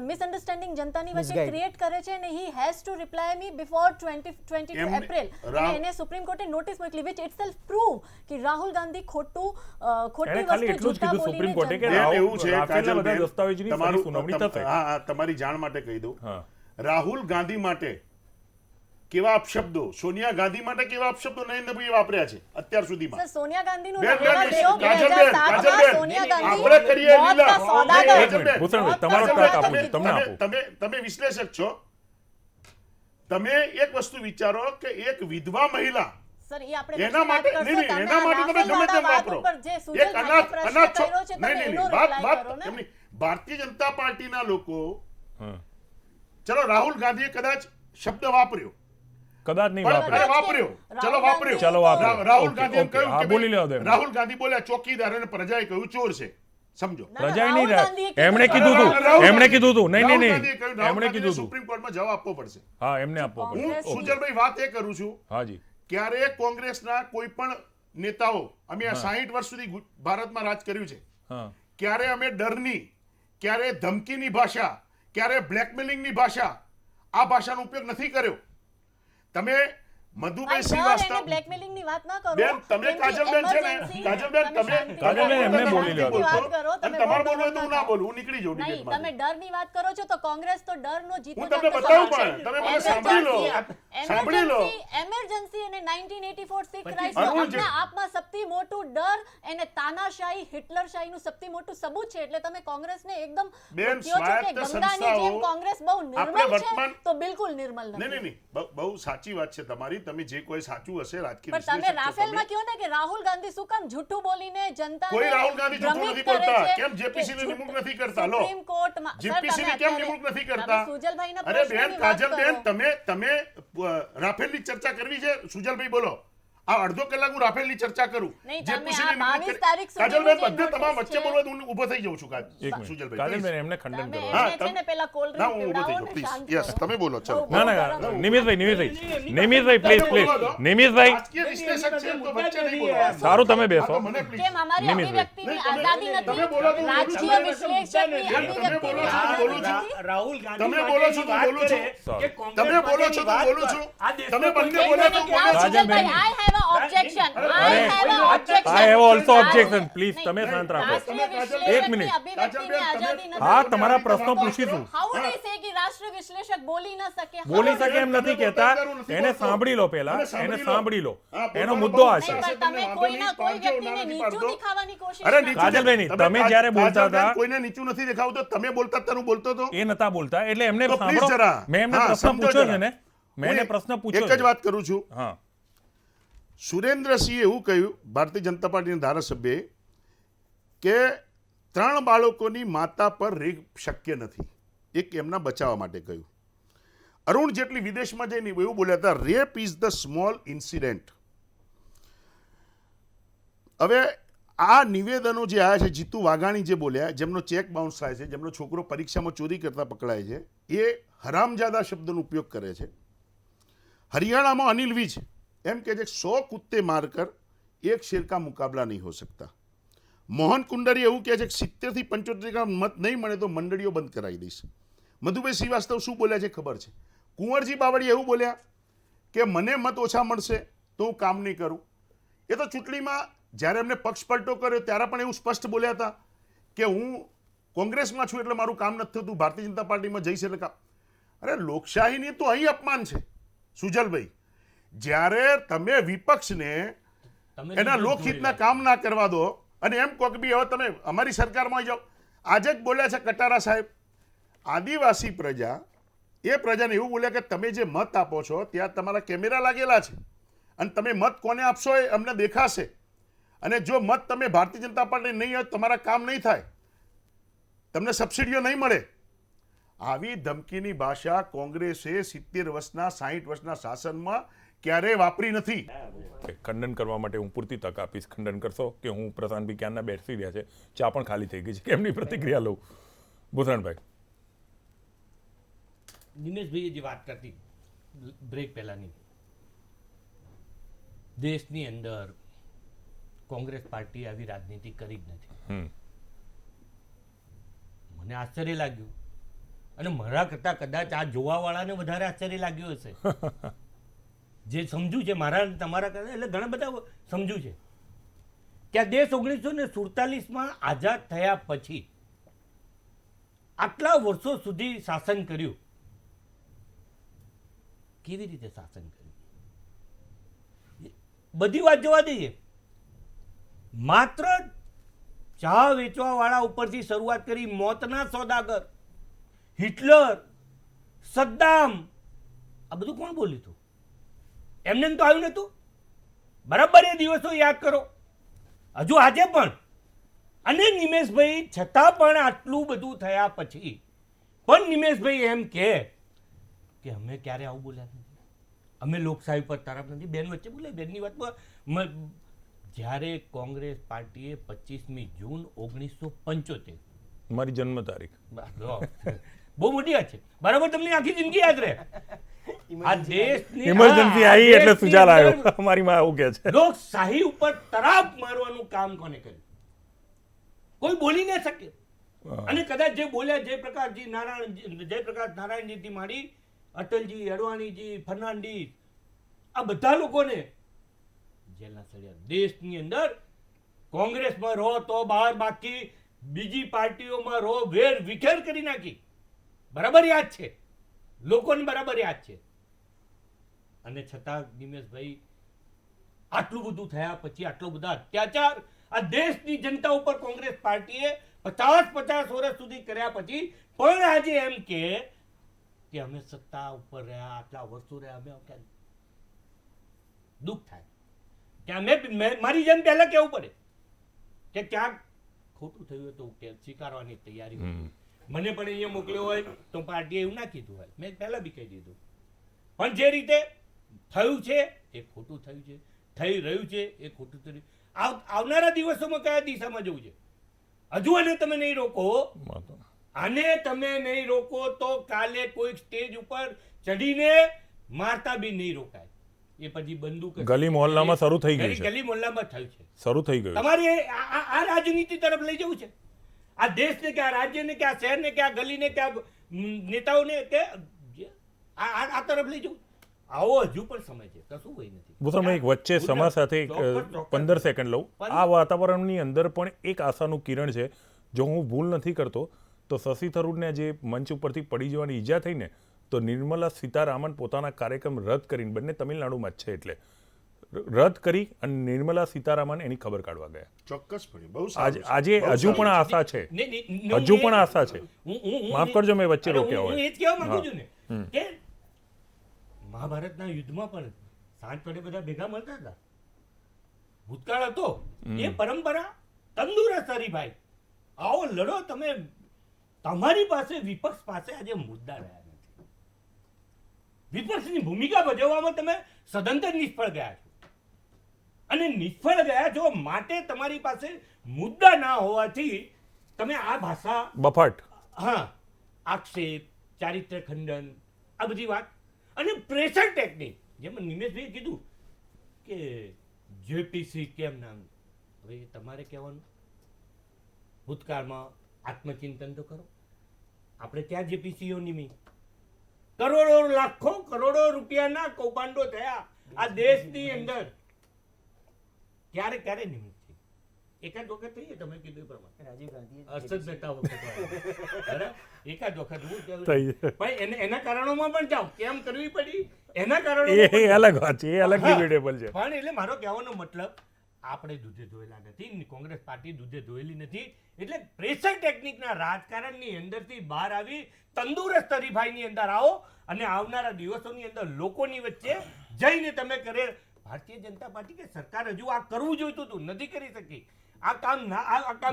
મિસઅન્ડરસ્ટેન્ડિંગ જનતાની વચ્ચે Misguide. ક્રિએટ કરે છે અને he has to reply me before 22 એમને- એપ્રિલ રાહ- એને સુપ્રીમ કોર્ટે નોટિસ મોકલી which itself prove કે રાહુલ ગાંધી ખોટી એણે ખાલી વસ્તુ એટલું જ જૂઠા કીધું સુપ્રીમ બોલીને કોર્ટે કે બેન, જનતા- રાહુલ- એવું છે રાફેલના બધા કાજલબેન, દસ્તાવેજની ફરી સુનાવણી થશે. હા, તમારી જાણ માટે કહી દઉં. હા રાહુલ ગાંધી માટે કેવા અપશબ્દો, સોનિયા ગાંધી માટે કેવા અપશબ્દો નરેન્દ્રભાઈએ વાપર્યા છે અત્યાર સુધીમાં. સર સોનિયા ગાંધીનું બેન, રહેવા બેન, દેવો. કાજલબેન, 2007 કાજલબેન, સોનિયા ગાંધી આપણે કરીએ મોતના લીલા. સોદાગર. એક મિનિટ, ભૂષણભાઈ, તમારો મોતના ટક આપો સોદાગર. છો, તમને આપો. તમે વિશ્લેષક છો. તમે એક વસ્તુ વિચારો કે એક વિધવા મહિલા સર એ આપણે એના પછી વાત માટે કરશું. નહીં, તમે એના માટે તમે ગમે તેમ રાફેલવાળા વાપરો. વાત ઉપર જે એક સુજલભાઈએ પ્રશ્ન અનાથ કર્યો છે, તમે નહીં, એનો વાત reply કરો ને. એમની ભારતીય જનતા પાર્ટીના લોકો, હા. ચલો રાહુલ ગાંધીએ કદાચ શબ્દ વાપર્યો, કદાચ નહીં પણ વાપરે અરે વાપર્યો, ચલો રાહુલ વાપર્યો. ગાંધી ચલો વાપર્યો. રાહુલ ઓકે, ગાંધી એમ ઓકે. કહ્યું હા, કે બોલી લેવા દો એમને. રાહુલ ગાંધી બોલ્યા ચોકીદાર અને પ્રજાએ કહ્યું ચોર છે. સમજો. ના, ના, પ્રજાએ નહીં રાહુલ ગાંધીએ કીધું એમણે છે. કીધું હતું રાહુલ એમણે ગાંધી- કીધું હતું નહીં રાહુલ નહીં ગાંધીએ કહ્યું, નહીં રાહુલ એમણે ગાંધીને કીધું હતું સુપ્રીમ કોર્ટમાં જવાબ આપવો પડશે. હા એમને આપવો પડે હું કોંગ્રેસ- સુજલભાઈ વાત એ કરું છું, હાજી ક્યારે કોંગ્રેસના કોઈ પણ નેતાઓ, અમે આ 60 વર્ષ સુધી ભારતમાં રાજ કર્યું છે, હા ક્યારે અમે ડરની, ક્યારે ધમકીની ભાષા, ક્યારે બ્લેકમેલિંગની ભાષા, આ ભાષાનો ઉપયોગ નથી કર્યો. તમે મધુભાઈ ડર અને શ્રીવાસ્તવ, blackmailing-ની વાત ના કરો. બેન તમે કેમ કે કાજલબેન છે ને, emergency- કાજલબેન તમે શાંતિ- કાજલબેન, એમને તમે બોલી લેવા દો. વાત કરો, અને તમે તમારે બહુ બોલવું હોય તો હું ના ડરતા બોલું, હું નીકળી જાઉં નહીં, ડિબેટમાંથી. તમે ડરની વાત કરો છો તો કોંગ્રેસ તો ડરનો જીતો હું તમને બતાવું પણ, તમે મને સાંભળી લો, સાંભળી લો. એમરજન્સી અને 1984 શીખ પછી ક્રાઇસ્ટનો અરુણ આપના જે- આપમાં સૌથી મોટું ડર અને તાનાશાહી હિટલરશાહીનું સૌથી મોટું સબૂત છે. એટલે તમે કોંગ્રેસને એકદમ બેન, કહો છો કે સ્વાયત્ત ગંગાની જેમ સંસ્થાઓ, કોંગ્રેસ બહુ આપણે નિર્મલ છે વર્તમાન- તો બિલકુલ નિર્મલ નહીં નથી. નહીં નહીં, બહુ સાચી વાત છે તમારી. તમે જે કોઈ સાચું હશે રાજકીય પણ તમે વિશ્લેષક છો રાફેલમાં તમે. કહો ને કે રાહુલ ગાંધી શું કામ જૂઠું બોલીને જનતાને કોઈ રાહુલ ગાંધી જૂઠું ભ્રમિત નથી કરે બોલતા. છે કેમ JPC ની કે નિમણૂક નથી કરતા? લો. સુપ્રીમ કોર્ટમાં સર, JPC તમે ની કેમ અત્યારે- નિમણૂક નથી તમે કરતા? સુજલભાઈના અરે બેન, પ્રશ્નની વાત કાજલબેન, કરો. તમે રાફેલની ચર્ચા કરવી છે? સુજલભાઈ બોલો. આ અડધો કલાક હું રાફેલની ચર્ચા કરું. નહીં, JPC તમે ની આ નિમણૂક 22 કરી- તારીખ સુધીની કાજલબેન, જે બધે તમામ notice વચ્ચે છે. બોલવા દો, હું ઊભો થઈ જાઉં છું. એક મિનિટ સુજલભાઈ, કાજલબેન please. એમને ખંડન તમે કરો હા, એમને છે ને પેલા cold ના, drink હું ઊભો થઈ પીવડાવો જાઉં, ને please. શાંત Yes, કરો. તમે બોલો, ચલો. બહુ ના ગરમ ના છે. નિમિતભાઈ પ્લીઝ નિમિતભાઈ રાજકીય વિશ્લેષક છે, તો વચ્ચે નહીં બોલવાનું. સારું તમે હા, બેસો તો મને please. કેમ અમારી નિમિતભાઈ. અભિવ્યક્તિની આઝાદી તમે બોલો તો નથી? હું રાજકીય બોલું છું. વિશ્લેષકની તમે અભિવ્યક્તિની બોલો છો, આઝાદી બોલું છું. નથી? રાહુલ ગાંધી તમે માટે બોલો છો, એવી વાત બોલું છું. કરે કે કોંગ્રેસ તમે બોલો છો, માટેની વાત બોલું છું. કરે. આ દેશનો તમે બંને કોઈ બોલો નહીં તો કે બોલો. Sujalbhai, કાજલબેન. I have a objection. I અરે, have a objection. I have also objection. Please, નહીં, તમે શાંત રાખો. રાષ્ટ્રીય એક વિશ્લેષકની મિનિટ. અભિવ્યક્તિની આઝાદી નથી. હા તમારા પ્રશ્નો પૂછીશું How would he say કે રાષ્ટ્રીય વિશ્લેષક બોલી ન શકે? How બોલી would he- શકે એમ નથી કહેતા એને સાંભળી લો પહેલા એને સાંભળી લો એનો મુદ્દો આ છે નહીં, પણ તમે કોઈના કોઈ વ્યક્તિને નીચું દેખાવાની કોશિશ અરે ના નીચું કરો. કાજલબેન, તમે જ્યારે બોલતા કાજલબેન, હતા- કોઈને નીચું નથી દેખાવતો, તમે બોલતા હતા, હું બોલતો હતો. એ નતા બોલતા એટલે એમને તો please સાંભળો જરા. મેં એમને હા, પ્રશ્ન સમજો પૂછ્યો જરા. છે ને મેં એને હું પ્રશ્ન પૂછ્યો એક જ છે. વાત કરું છું. હા સુરેન્દ્રસિંહે એવું કહ્યું, ભારતીય જનતા પાર્ટીના ધારાસભ્યએ, કે 3 બાળકોની માતા પર રેપ શક્ય નથી. એક એમના બચાવવા માટે કહ્યું. અરુણ જેટલી વિદેશમાં જઈને એવું બોલ્યા હતા, rape is the small incident. હવે આ નિવેદનો જે આવ્યા છે, જીતુ વાઘાણી જે બોલ્યા, જેમનો ચેક બાઉન્સ થાય છે, જેમનો છોકરો પરીક્ષામાં ચોરી કરતા પકડાય છે, એ હરામજાદા શબ્દનો ઉપયોગ કરે છે. હરિયાણામાં અનિલ વિજ એમ કે છે 100 કુત્તે મારકર એક શેર કા મુકાબલા નહીં હો सकता. મોહન કુંડરી એવું કહે છે કે 70 થી 75% મત નહીં મળે તો મંડળીઓ બંધ કરાવી દઈશ. મધુભાઈ શ્રીવાસ્તવ શું બોલ્યા છે ખબર છે? કુંવરજી બાવળીયા એવું બોલ્યા કે મને મત ઓછા મળશે તો હું કામ નહીં કરું. એ તો ચૂંટણીમાં જ્યારે એમને પક્ષ પલટો કર્યો ત્યારે પણ એવું સ્પષ્ટ બોલ્યા હતા કે હું કોંગ્રેસમાં છું એટલે મારું કામ નથી થતું, ભારતીય જનતા પાર્ટીમાં જઈશ એટલે કામ. અરે લોકશાહીની તો અહીં અપમાન છે સુજલભાઈ. જ્યારે તમે વિપક્ષને એના લોકહિતના કામ ના કરવા દો અને એમ કહો કે ભાઈ હવે તમે અમારી સરકારમાં જાઓ. આજે જ બોલ્યા છે કટારા સાહેબ, આદિવાસી પ્રજા એ પ્રજાને એવું બોલ્યા કે તમે જે મત આપો છો ત્યાં તમારા કેમેરા લાગેલા છે અને તમે મત કોને આપશો એ અમને દેખાશે, અને જો મત તમે ભારતીય જનતા પાર્ટી નહીં હોય તમારા કામ નહીં થાય, તમને સબસિડીઓ નહીં મળે. આવી ધમકીની ભાષા કોંગ્રેસે 70 વર્ષના 60 વર્ષના શાસનમાં ક્યારેય વાપરી નથી. ખંડન કરવા માટે હું પૂરતી તક આપીશ. ખંડન કરશો કે હું પ્રશાંતભાઈ ક્યાંના બેસી રહ્યા છે, ચા પણ ખાલી થઈ ગઈ છે, કેમની પ્રતિક્રિયા લઉં? ભૂષણભાઈ. દિનેશભાઈએ જે વાત કરતી બ્રેક પહેલાની, દેશની અંદર કોંગ્રેસ પાર્ટી આવી રાજનીતિ કરી જ નથી. મને આશ્ચર્ય લાગ્યું, અને મારા કરતા કદાચ આ જોવાવાળાને વધારે આશ્ચર્ય લાગ્યું હશે. જે સમજુ છે મારા તમારા કરતા, એટલે ઘણા બધા સમજુ છે કે આ દેશ 1947માં આઝાદ થયા પછી આટલા વર્ષો સુધી શાસન કર્યું. કેવી રીતે શાસન કર્યું? બધી વાત જોવા દઈએ. માત્ર ચા વેચવા વાળા ઉપરથી શરૂઆત કરી, મોતના સોદાગર, હિટલર, સદ્દામ, આ બધું કોણ બોલ્યું હતું? એમને તો આવ્યું નતું. બરાબર એ દિવસો યાદ કરો, હજુ આજે પણ. અને નિમેશભાઈ છતાં પણ આટલું બધું થયા પછી પણ નિમેશભાઈ એમ કે અમે ક્યારે આવું બોલ્યા નથી, અમે લોકશાહી પર તરફ નથી. બેન વચ્ચે બોલે, બેનની વાતમાં જ્યારે કોંગ્રેસ પાર્ટીએ 25મી જૂન 1975, મારી જન્મ તારીખ, બહુ મોટી વાત છે, બરાબર, તમને આખી જિંદગી યાદ રહે. આ દેશની ઇમરજન્સી આવી એટલે સુજાલ આવ્યો, અમારી માં આવું કે છે. લોકશાહી ઉપર તરાપ મારવાનું કામ કોને કર્યું? કોઈ બોલી ન શકે. અને કદાચ જે બોલ્યા જયપ્રકાશ નારાયણજીથી માંડી અટલજી, અડવાણીજી, ફર્નાન્ડીસ, આ બધા લોકોને જેલના સળિયા. દેશની અંદર કોંગ્રેસમાં રહો તો બહાર, બાકી બીજી પાર્ટીઓમાં રહો, વેર વિખેર કરી નાખી. બરાબર યાદ છે, લોકોને બરાબર યાદ છે. અને છતાં નિમેશભાઈ આટલું બધું થયા પછી, આટલો બધા અત્યાચાર આ દેશની જનતા ઉપર કોંગ્રેસ પાર્ટીએ 50 વર્ષ સુધી કર્યા પછી પણ આજે એમ કે અમે સત્તા ઉપર રહ્યા, આટલા વર્ષો રહ્યા, અમે દુઃખ થાય કે અમે મારી જેમ પહેલા કેવું પડે કે ક્યાંક ખોટું થયું હોય તો સ્વીકારવાની તૈયારી હોય. મને પણ અહીંયા મોકલ્યો હોય તો પાર્ટીએ એવું ના કીધું હોય, મેં પહેલા બી કહી દીધું. પણ જે રીતે થયું છે એ ખોટું થયું છે, થઈ રહ્યું છે એ ખોટું થયું. આવનારા દિવસોમાં કયા દિશામાં જવું છે? હજુ આને તમે નહીં રોકો તો કાલે કોઈ સ્ટેજ ઉપર ચડીને મારતા બી નહીં રોકાય. એ પછી બંદૂક ગલી મોહલ્લામાં શરૂ થઈ ગયું છે. ગલી મોહલ્લામાં થયું છે, શરૂ થઈ ગયું. તમારે આ રાજનીતિ તરફ લઈ જવું છે આ દેશને, કે આ રાજ્યને, કે આ શહેરને, કે આ ગલીને, કે આ નેતાઓને, કે આ તરફ લઈ જવું. આવો હજુ પણ સમય છે, કશું હોય નથી. ભૂષણભાઈ, એક વચ્ચે સમા સાથે 15 સેકન્ડ લઉં. આ વાતાવરણની અંદર પણ એક આશાનું કિરણ છે. જો હું ભૂલ નથી કરતો તો શશી થરૂરને જે મંચ ઉપરથી પડી જવાની ઈજા થઈને તો નિર્મલા સીતારામન પોતાના કાર્યક્રમ રદ કરીને, બંને તમિલનાડુમાં જ છે એટલે રદ કરી અને નિર્મલા સીતારામન એની ખબર કાઢવા ગયા. ચોક્કસપણે બહુ આજે હજુ પણ આશા છે, હજુ પણ આશા છે. માફ કરજો મેં વચ્ચે રોક્યા હોય. હું એ જ કહેવા માંગુ છું ને કે મહાભારતના યુદ્ધમાં પણ સાંજ પડે બધા ભેગા મળતા હતા. ભૂતકાળ હતો, એ પરંપરા તંદુરસ્ત હરીભાઈ. આવો લડો તમે. તમારી પાસે, વિપક્ષ પાસે આજે મુદ્દા રહ્યા નથી. વિપક્ષની ભૂમિકા ભજવવામાં તમે સદંતર નિષ્ફળ ગયા છો. અને નિષ્ફળ ગયા છો માટે તમારી પાસે મુદ્દા ના હોવાથી તમે આ ભાષા, બફાટ, હા, આક્ષેપ, ચારિત્ર ખંડન, આ બધી વાત, અને પ્રેશર ટેકનિક, જેમ નિમેશભાઈએ કીધું કે જેપીસી કેમ નામ, હવે તમારે કહેવાનું, ભૂતકાળમાં આત્મચિંતન તો કરો. આપણે ત્યાં જેપીસીઓ નિમી કરોડો લાખો કરોડો રૂપિયાના કૌભાંડો થયા આ દેશની અંદર. ક્યારે ક્યારે નિમિત્ત છે? એકાદ વખત થઈએ, તમે કીધું એ પ્રમાણે રાજીવ ગાંધીએ હર્ષદ મહેતા વખત બરાબર? એકાદ વખત હું કહું થઈ છું. જાય. ભાઈ એના કારણોમાં પણ જાઓ, કેમ કરવી પડી એના એ કારણો અલગ વાત છે, એ અલગ ડિબેટેબલ છે. પણ એટલે મારો કહેવાનો મતલબ, આપણે દૂધે ધોયેલા નથી, કોંગ્રેસ પાર્ટી દૂધે ધોયેલી નથી. એટલે પ્રેશર ટેકનિકના રાજકારણની અંદરથી બહાર આવી તંદુરસ્ત હરીફાઈની અંદર આવો અને આવનારા દિવસોની અંદર લોકોની વચ્ચે જઈને તમે કરે. ભારતીય જનતા પાર્ટી કે સરકાર હજુ આ કરવું જોઈતું હતું, નથી કરી શકી. આ કામ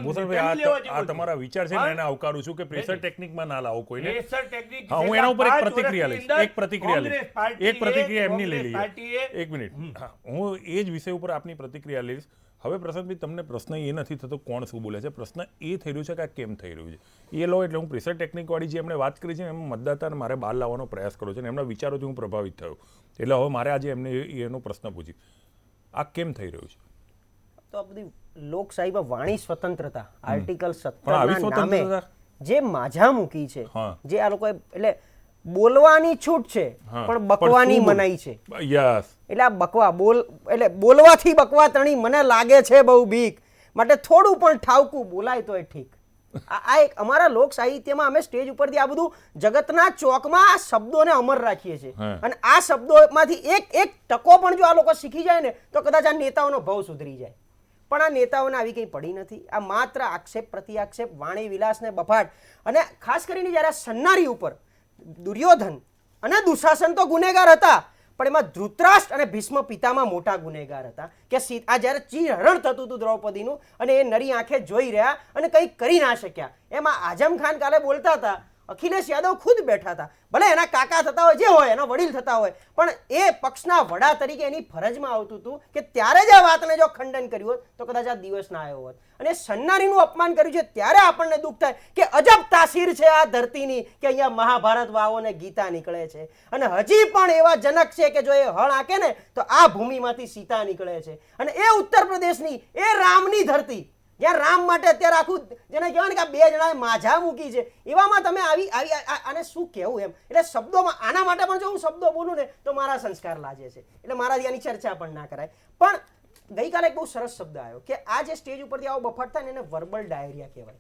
ભૂષણભાઈ, લેવા આ જેવું તમારા હતું. વિચાર છે ને પણ એને આવકારું છું કે પ્રેશર ટેકનિકમાં ના લાવો કોઈને. પ્રેશર ટેકનિક હા, હું એના ઉપર એક છેલ્લા 5 પ્રતિક્રિયા લઈશ. વર્ષની એક પ્રતિક્રિયા લઈશ. કોંગ્રેસ પાર્ટીએ- એક પ્રતિક્રિયા એમની લઈ કોંગ્રેસ પાર્ટીએ- લઈએ. એક મિનિટ. હા, હું એ જ વિષય ઉપર આપની પ્રતિક્રિયા લઈશ. હવે પ્રશાંતભાઈ, તમને પ્રશ્ન એ નથી થતો કોણ શું બોલે છે, પ્રશ્ન એ થઈ રહ્યું છે કે આ કેમ થઈ રહ્યું છે એ લો. એટલે હું પ્રેશર ટેકનિકવાળી જે એમણે વાત કરી છે ને, એમાં મતદાતાને મારે બહાર લાવવાનો પ્રયાસ કર્યો છે અને એમના વિચારોથી હું પ્રભાવિત થયો. એટલે હવે મારે આજે એમને એનો પ્રશ્ન પૂછી, આ કેમ થઈ રહ્યું છે? તો આ બધી લોકશાહીમાં વાણી સ્વતંત્રતા આર્ટિકલ પણ આવી 17 ના નામે સ્વતંત્રતા જે માઝા મૂકી છે, હા. જે આ લોકોએ, એટલે બોલવાની છૂટ છે હા. પણ બકવાની શું બોલ- મનાઈ છે. યસ. એટલે આ બકવા એટલે બોલવાથી બકવા તણી મને લાગે છે બહુ બીક, માટે થોડું પણ ઠાવકું બોલાય તો એ ઠીક. આ એક અમારા લોક સાહિત્યમાં અમે સ્ટેજ ઉપરથી આ બધું જગતના ચોકમાં આ શબ્દોને અમર રાખીએ છીએ. હા. અને આ શબ્દોમાંથી એક ટકો પણ જો આ લોકો શીખી જાય ને તો કદાચ આ નેતાઓનો ભાવ સુધરી જાય. પણ આ નેતાઓને આવી કંઈ પડી નથી. આ માત્ર આક્ષેપ પ્રત્યાક્ષેપ, વાણી વિલાસને બફાટ. અને ખાસ કરીને જ્યારે આ સન્નારી ઉપર દુર્યોધન અને દુશાસન તો ગુનેગાર હતા, પણ એમાં ધૃતરાષ્ટ્ર અને ભીષ્મ પિતામાં મોટા ગુનેગાર હતા. કે આ જ્યારે ચીરહરણ થતું હતું દ્રૌપદીનું અને એ નરી આંખે જોઈ રહ્યા અને કંઈ કરી ના શક્યા. એમાં આઝમ ખાન કાલે બોલતા હતા, અખિલેશ યાદવ ખુદ બેઠા હતા, ભલે એના કાકા થતા હોય, જે હોય એના વડીલ થતા હોય, પણ એ પક્ષના વડા તરીકે એની ફરજમાં આવતું હતું કે ત્યારે જ આ વાતને જો ખંડન કર્યું હોત તો કદાચ આ દિવસ ના આવ્યો હોત. અને સન્નારીનું અપમાન કર્યું છે ત્યારે આપણને દુઃખ થાય કે અજબ તાસીર છે આ ધરતીની કે અહીંયા મહાભારત વાવો ને ગીતા નીકળે છે. અને હજી પણ એવા જનક છે કે જો એ હળ આંકે ને તો આ ભૂમિમાંથી સીતા નીકળે છે. અને એ ઉત્તર પ્રદેશની, એ રામની ધરતી, જ્યાં રામ માટે અત્યારે આખું જેને કહેવાય ને કે આ બે જણાએ માઝા મૂકી છે, એવામાં તમે આવી આને શું કહેવું એમ. એટલે શબ્દોમાં આના માટે પણ જો હું શબ્દો બોલું ને તો મારા સંસ્કાર લાજે છે, એટલે મારાથી આની ચર્ચા પણ ના કરાય. પણ ગઈકાલે એક બહુ સરસ શબ્દ આવ્યો કે આ જે સ્ટેજ ઉપરથી આવો બફાટ થાય ને એને વર્બલ ડાયરિયા કહેવાય,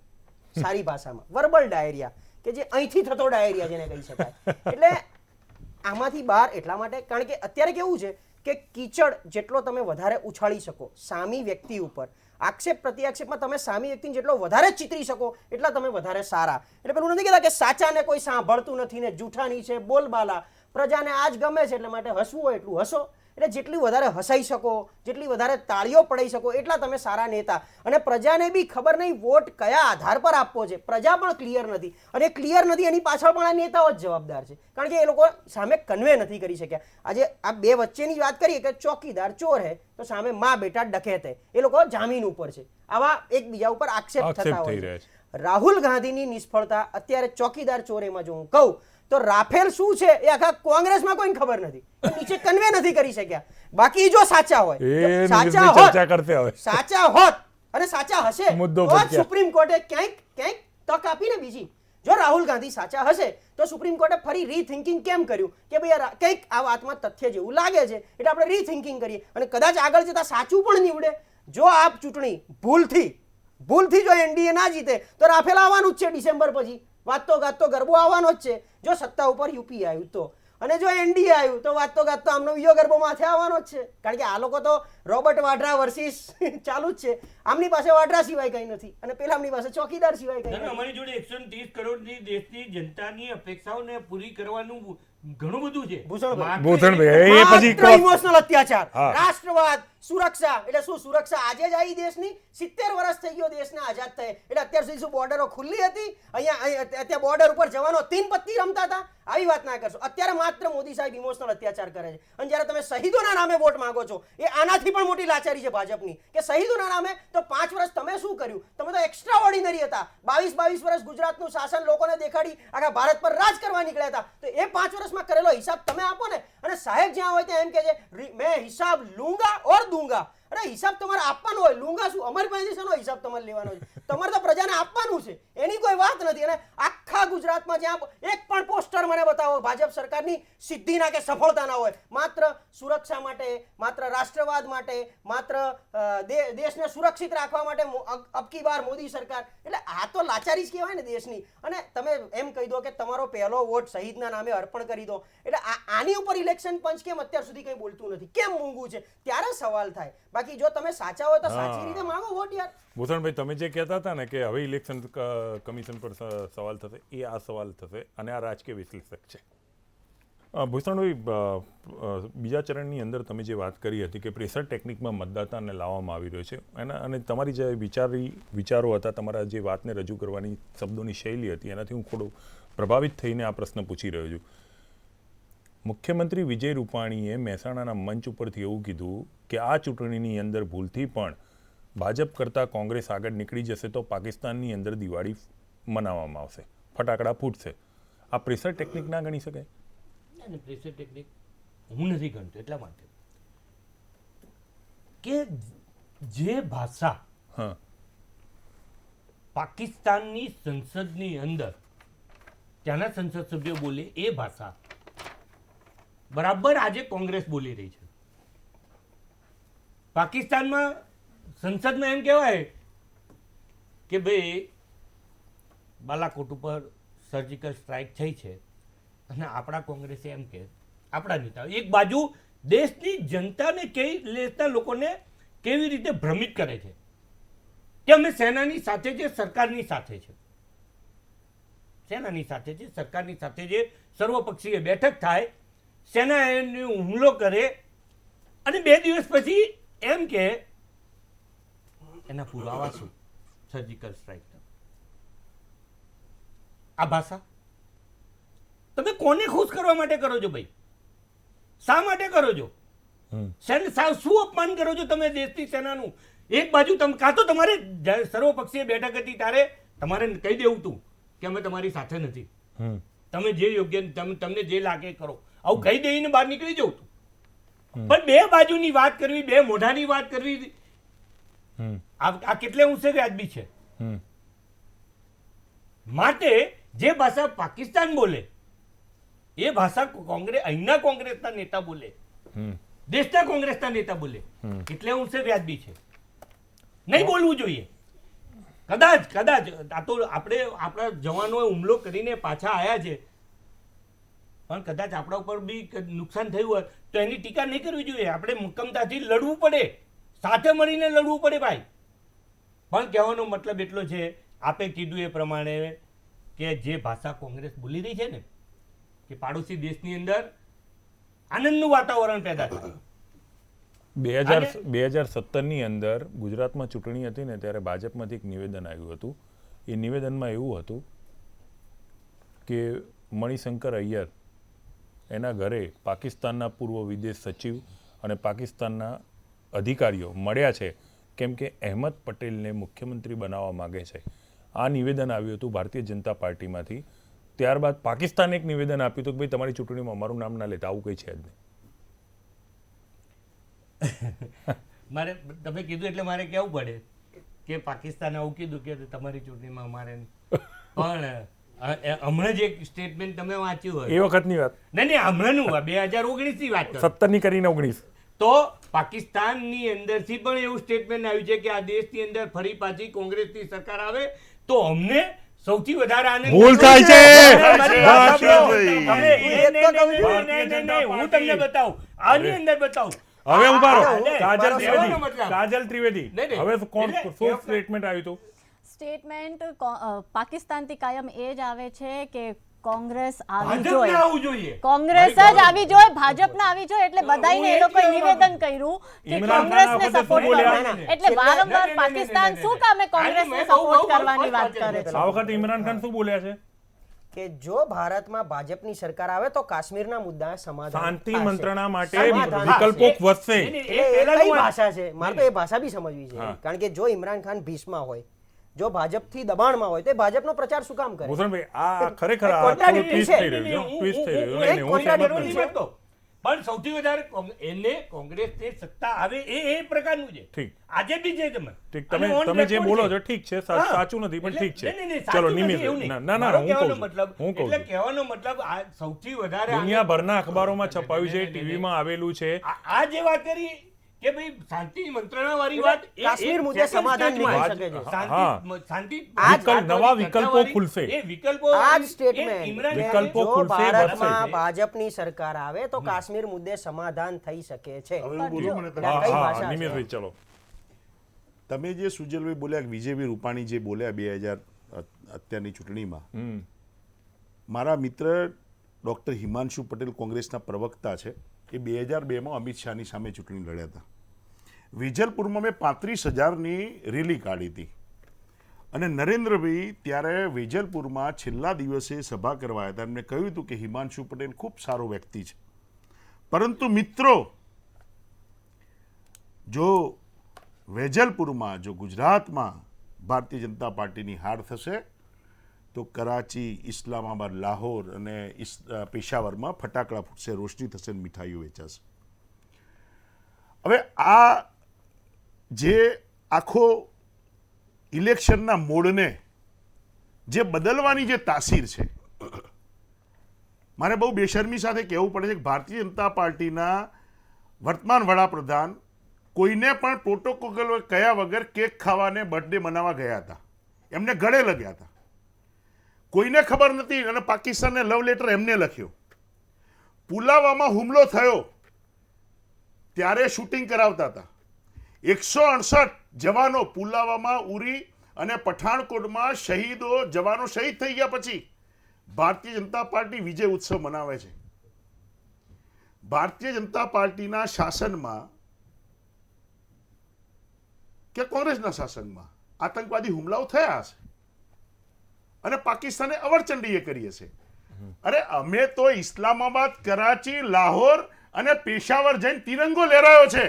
સારી ભાષામાં વર્બલ ડાયરિયા, કે જે અહીંથી થતો ડાયરિયા જેને કહી શકાય. એટલે આમાંથી બહાર એટલા માટે, કારણ કે અત્યારે કેવું છે કે કીચડ જેટલો તમે વધારે ઉછાળી શકો સામી વ્યક્તિ ઉપર, આક્ષેપ પ્રત્યાક્ષેપમાં તમે સામી વ્યક્તિને જેટલો વધારે ચિતરી શકો એટલા તમે વધારે સારા. એટલે પેલું નથી કહેતા કે સાચાને કોઈ સાંભળતું નથી ને જૂઠાની છે બોલબાલા, પ્રજાને આ જ ગમે છે એટલે માટે હસવું હોય એટલું હસો. એટલે જેટલી વધારે હસાઈ શકો, જેટલી વધારે તાળીઓ પડાઈ શકો એટલા તમે સારા નેતા. અને પ્રજાને બી ખબર નહીં વોટ કયા આધાર પર આપવો છે, પ્રજા પણ ક્લિયર નથી. અને ક્લિયર નથી એની પાછળ પણ આ નેતાઓ જ જવાબદાર છે, કારણ કે એ લોકો સામે કન્વે નથી કરી શક્યા. આજે આ બે વચ્ચેની વાત કરીએ કે ચોકીદાર ચોર હે તો સામે માં બેટા ડકેત હે, એ લોકો જામીન ઉપર છે. આવા એકબીજા ઉપર આક્ષેપ થતા હોય છે. રાહુલ ગાંધીની નિષ્ફળતા અત્યારે ચોકીદાર ચોરેમાં જો હું કહું તો રાફેલ શું છે એ આખા કોંગ્રેસમાં કોઈને ખબર નથી, નીચે કન્વે નથી કરી શક્યા. બાકી જો સાચા હોય, સાચા હોત અને સાચા હશે તો સુપ્રીમ કોર્ટે ક્યાંક તક આપીને બીજી. જો રાહુલ ગાંધી સાચા હશે તો સુપ્રીમ કોર્ટે ફરી રીથિંકિંગ કેમ કર્યું કે ભાઈ કંઈક આ વાતમાં તથ્ય જેવું લાગે છે એટલે આપણે રીથિંકિંગ કરીએ અને કદાચ આગળ જતા સાચું પણ નીવડે. જો આ ચૂંટણી ભૂલથી જો એનડીએ ના જીતે તો રાફેલ આવવાનું જ છે ડિસેમ્બર પછી, વાતતો ગાતતો ગરબો આવવાનો જ છે. જો સત્તા ઉપર યુપી આવ્યું તો, અને જો એનડીએ આવ્યું તો વાતતો ગાતતો આમનો બીજો ગરબો માથે આવવાનો જ છે. કારણ કે આ લોકો તો રોબર્ટ વાડ્રા વર્સિસ ચાલુ જ છે. આમની પાસે વાડ્રા સિવાય કંઈ નથી અને પેલા આમની પાસે ચોકીદાર સિવાય કંઈ નથી. અમારી જોડે 130 કરોડની દેશની જનતાની અપેક્ષાઓને પૂરી કરવાનું ઘણું બધું છે. ભૂષણભાઈ. ભૂષણભાઈ એ પછી માત્ર ઇમોશનલ અત્યાચાર, હા. રાષ્ટ્રવાદ, સુરક્ષા. એટલે શું સુરક્ષા આજે જ આવી દેશની? 70 વર્ષ થઈ ગયો દેશને આઝાદ થયે. એટલે અત્યાર સુધી શું બોર્ડરો ખુલ્લી હતી? અહીંયા બોર્ડર ઉપર જવાનો 3 પત્તી રમતા હતા? આવી વાત ના કરશો. અત્યારે માત્ર મોદી સાહેબ ઇમોશનલ અત્યાચાર કરે છે. અને જ્યારે તમે શહીદોના નામે વોટ માંગો છો, એ આનાથી પણ મોટી લાચારી છે ભાજપની, કે શહીદોના નામે તો 5 વર્ષ તમે શું કર્યું? તમે તો એક્સ્ટ્રા ઓર્ડિનરી હતા. 22 વર્ષ ગુજરાતનું શાસન લોકોને દેખાડી આખા ભારત પર રાજ કરવા નીકળ્યા હતા. તો એ 5 વર્ષમાં કરેલો હિસાબ તમે આપો ને. અને સાહેબ જ્યાં હોય ત્યાં એમ કે છે મેં હિસાબ લૂંગા ઓર દૂંગા. અરે હિસાબ તમારે આપવાનો હોય, લૂંગા શું? અમારી પાસેથી શેનો હિસાબ તમારે લેવાનો છે? તમારે તો પ્રજાને આપવાનું છે, એની કોઈ વાત નથી. અને આખા ગુજરાતમાં જ્યાં એક પણ પોસ્ટર મને બતાવો ભાજપ સરકારની સિદ્ધિના કે સફળતાના હોય, માત્ર સુરક્ષા માટે, માત્ર રાષ્ટ્રવાદ માટે, માત્ર દેશને સુરક્ષિત રાખવા માટે અબકી બાર મોદી સરકાર. એટલે આ તો લાચારી જ કહેવાય ને દેશની. અને તમે એમ કહી દો કે તમારો પહેલો વોટ શહીદના નામે અર્પણ કરી દો. એટલે આની ઉપર ઇલેક્શન પંચ કેમ અત્યાર સુધી કંઈ બોલતું નથી? કેમ મૂંગું છે? ત્યારે સવાલ થાય. બાકી જો તમે સાચા હોય તો સાચી રીતે માંગો વોટ યાર. ભૂષણભાઈ, તમે જે કહેતા હતા ને કે હવે ઇલેક્શન કમિશન પર સવાલ થશે, એ આ સવાલ થશે અને આ રાજકીય વિશ્લેષક છે. ભૂષણભાઈ, બીજા ચરણની અંદર તમે જે વાત કરી હતી કે પ્રેશર ટેકનિકમાં મતદાતાને લાવવામાં આવી રહ્યો છે અને તમારી જે વિચારો હતા, તમારા જે વાતને રજૂ કરવાની શબ્દોની શૈલી હતી, એનાથી હું થોડો પ્રભાવિત થઈને આ પ્રશ્ન પૂછી રહ્યો છું. મુખ્યમંત્રી વિજય રૂપાણીએ મહેસાણાના મંચ ઉપરથી એવું કીધું કે આ ચૂંટણીની અંદર ભૂલથી પણ ભાજપ કરતાં કોંગ્રેસ આગળ નીકળી જશે તો પાકિસ્તાનની અંદર દિવાળી મનાવવામાં આવશે, ફટાકડા ફૂટશે. આ પ્રેશર ટેકનિક ના ગણી શકાય? અને પ્રેશર ટેકનિક હું નથી ગણતો એટલા માટે કે જે ભાષા પાકિસ્તાનની સંસદની અંદર ત્યાંના સંસદ સભ્યો બોલે એ ભાષા બરાબર આજે કોંગ્રેસ બોલી રહી છે. પાકિસ્તાનમાં સંસદમાં એમ કહેવાય કે ભાઈ બાલાકોટ ઉપર સર્જિકલ સ્ટ્રાઇક થઈ છે અને આપણા કોંગ્રેસે એમ કે આપણા નેતાઓ એક બાજુ દેશની જનતાને દેશના લોકોને કેવી રીતે ભ્રમિત કરે છે કે અમે સેનાની સાથે છે, સરકારની સાથે છે. સેનાની સાથે છે, સરકારની સાથે જે સર્વપક્ષીય બેઠક થાય, સેના એને હુમલો કરે અને 2 દિવસ પછી એમ કે એના પુરાવા શું? Surgical strike. આ ભાષા તમે કોને ખુશ કરવા માટે કરો છો ભાઈ? શા માટે કરો છો? શું અપમાન કરો છો તમે દેશની સેનાનું? એક બાજુ તમે કાં તો તમારે સર્વપક્ષીય બેઠક હતી ત્યારે તમારે કહી દેવું તું કે અમે તમારી સાથે નથી, તમે જે યોગ્ય તમને જે લાગે કરો, આવું કહી દઈને બહાર નીકળી જવું તું. પણ 2 બાજુની વાત કરવી, 2 મોઢાની વાત કરવી, આ કેટલે ઊંચે વ્યાજબી છે? માટે જે ભાષા પાકિસ્તાન બોલે એ ભાષા અહીંના કોંગ્રેસના નેતા બોલે, દેશના કોંગ્રેસના નેતા બોલે, એટલે ઊંચે વ્યાજબી છે. નહીં બોલવું જોઈએ. કદાચ આ તો આપણા જવાનોએ હુમલો કરીને પાછા આવ્યા છે, પણ કદાચ આપણા ઉપર બી નુકસાન થયું હોય તો એની ટીકા નહીં કરવી જોઈએ. આપણે મક્કમતાથી લડવું પડે, સાથે મળીને લડવું પડે ભાઈ. પણ કહેવાનો મતલબ એટલો છે, આપે કીધું એ પ્રમાણે કે જે ભાષા કોંગ્રેસ બોલી રહી છે ને, કે પાડોશી દેશની અંદર આનંદનું વાતાવરણ પેદા થાય. 2017ની અંદર ગુજરાતમાં ચૂંટણી હતી ને ત્યારે ભાજપમાંથી એક નિવેદન આવ્યું હતું. એ નિવેદનમાં એવું હતું કે મણિશંકર અય્યર એના ઘરે પાકિસ્તાનના પૂર્વ વિદેશ સચિવ અને પાકિસ્તાનના અધિકારીઓ મળ્યા છે કેમ કે અહેમદ પટેલને મુખ્યમંત્રી બનાવવા માગે છે. આ નિવેદન આવ્યું હતું ભારતીય જનતા પાર્ટીમાંથી. ત્યારબાદ પાકિસ્તાને એક નિવેદન આપ્યું હતું કે ભાઈ તમારી ચૂંટણીમાં અમારું નામ ના લેતા, આવું કંઈ છે જ નહીં. મારે તમે કીધું એટલે મારે કહેવું પડે કે પાકિસ્તાને આવું કીધું કે તમારી ચૂંટણીમાં અમારે, પણ હમણાં જે સ્ટેટમેન્ટ તમે વાંચ્યું હોય એ વખતની વાત નહીં, હમણાંનું 2019ની વાત કરો, 17ની કરીને 19, તો પાકિસ્તાનની અંદરથી પણ એવું સ્ટેટમેન્ટ આવ્યું છે કે આ દેશની અંદર ફરી પાછી કોંગ્રેસની સરકાર આવે તો અમને સૌથી વધારે આનંદ ભૂલ થાય છે. હું તમને બતાવું, આની અંદર બતાવું. હવે ઉભા રહો. કહેવાનો કાજલ ત્રિવેદી, નહીં. હવે કોણ એટલે શું સ્ટેટમેન્ટ આવ્યું હતું? સ્ટેટમેન્ટ પાકિસ્તાનથી કાયમ એ જ આવે છે કે કોંગ્રેસ આવી ભાજપને જોઈએ, આવવું જોઈએ. કોંગ્રેસ જ આવી જોઈએ, ભાજપના આવી જોઈએ. એટલે બધાઈને એ લોકોએ નિવેદન કર્યું કે ઇમરાન ખાન કોંગ્રેસને આ વખતે સપોર્ટ શું બોલ્યા? કરો. એટલે વારંવાર પાકિસ્તાન શું કામે કોંગ્રેસને સપોર્ટ કરવાની વાત કરે છે? આ વખતે ઇમરાન ખાન શું બોલ્યા છે? કે જો ભારતમાં ભાજપની સરકાર આવે તો કાશ્મીરના મુદ્દા સમાધાન શાંતિ થશે. મંત્રણા માટે સમાધાન વિકલ્પો થશે. વધશે. નહીં, નહીં, એટલે એ પહેલાનું કઈ વાત. ભાષા છે? મારે તો એ ભાષા બી સમજવી છે. હા. કારણ કે જો ઇમરાન ખાન ભીષમાં હોય, જો ભાજપથી દબાણમાં હોય, તો એ ભાજપનો પ્રચાર શું કામ કરે? ભૂષણભાઈ આ ખરેખર આ contradictory twist છે. થઈ રહ્યું છે, twist થઈ રહ્યું છે. એક નહીં, નહીં, હું સહેમત contradictory નથી. છે. પણ સૌથી વધારે એને કોંગ્રેસની સત્તા આવે એ પ્રકારનું છે. ઠીક. આજે બી છે તમે. ઠીક, અને on તમે જે record બોલો છે. છો ઠીક છે, હા. સાચું નથી પણ ઠીક છે. નહીં, નહીં, નહીં, ચલો સાચું નિમિત્ત, નથી, એવું નહીં. ના મારો હું કહું કહેવાનો છું, મતલબ, હું કહું એટલે છું. કહેવાનો મતલબ આ સૌથી વધારે દુનિયાભરના અખબારોમાં છપાયું છે, ટીવીમાં આવેલું છે. આ જે વાત કરી કે ભાઈ શાંતિ મંત્રણા વાળી વાત એ કાશ્મીર એક મુદ્દે second સમાધાન stage માં નીકળી છે. શકે છે. હા. શાંતિ આ જ નવા વિકલ્પો ખુલશે. એ વિકલ્પો આ જ એ સ્ટેટમેન્ટ ઇમરાન કે વિકલ્પો જો ખુલશે, ભારતમાં વધશે. ભાજપની સરકાર આવે તો કાશ્મીર મુદ્દે સમાધાન થઈ શકે છે. હવે હું બોલું મને તમે હા કઈ હા ભાષા છે? નિમિત્તભાઈ ચલો. તમે જે સુજલભાઈ બોલ્યા કે વિજયભાઈ રૂપાણી જે બોલ્યા 2000 અત્યારની ચૂંટણીમાં, મારા મિત્ર ડૉક્ટર હિમાંશુ પટેલ કોંગ્રેસના પ્રવક્તા છે, એ 2002માં અમિત શાહની સામે ચૂંટણી લડ્યા હતા. વિજલપુરમાં મેં 35,000ની રેલી કાઢી હતી અને નરેન્દ્રભાઈ ત્યારે વિજલપુરમાં છેલ્લા દિવસે સભા કરવા આવ્યા હતા. એમને કહ્યું હતું કે હિમાંશુ પટેલ ખૂબ સારો વ્યક્તિ છે, પરંતુ મિત્રો જો વેજલપુરમાં, જો ગુજરાતમાં ભારતીય જનતા પાર્ટીની હાર થશે તો કરાચી, ઇસ્લામાબાદ, લાહોર અને પેશાવરમાં ફટાકડા ફૂટશે, રોશની થશે, મીઠાઈઓ વેચાશે. હવે આ જે આખો ઇલેક્શનના મોડને જે બદલવાની જે તાસીર છે, મારે બહુ બેશરમી સાથે કહેવું પડે છે કે ભારતીય જનતા પાર્ટીના વર્તમાન વડાપ્રધાન કોઈને પણ પ્રોટોકોલ કયા વગર કેક ખાવાને બર્થડે મનાવવા ગયા હતા, એમને ગળે લગ્યા હતા. કોઈને ખબર નથી અને પાકિસ્તાનને લવ લેટર એમને લખ્યો. પુલાવામાં હુમલો થયો ત્યારે શૂટિંગ કરાવતા હતા. 168 જવાનો પુલાવામાં, ઉરી અને પઠાણકોટમાં શહીદો, જવાનો શહીદ થઈ ગયા પછી ભારતીય જનતા પાર્ટી વિજય ઉત્સવ મનાવે છે. ભારતીય જનતા પાર્ટીના શાસનમાં કે કોંગ્રેસના શાસનમાં આતંકવાદી હુમલાઓ થયા હશે અને પાકિસ્તાને અવરચંડીએ કરી હશે. અરે અમે તો ઇસ્લામાબાદ, કરાચી, લાહોર અને પેશાવર જઈને તિરંગો લહેરાયો છે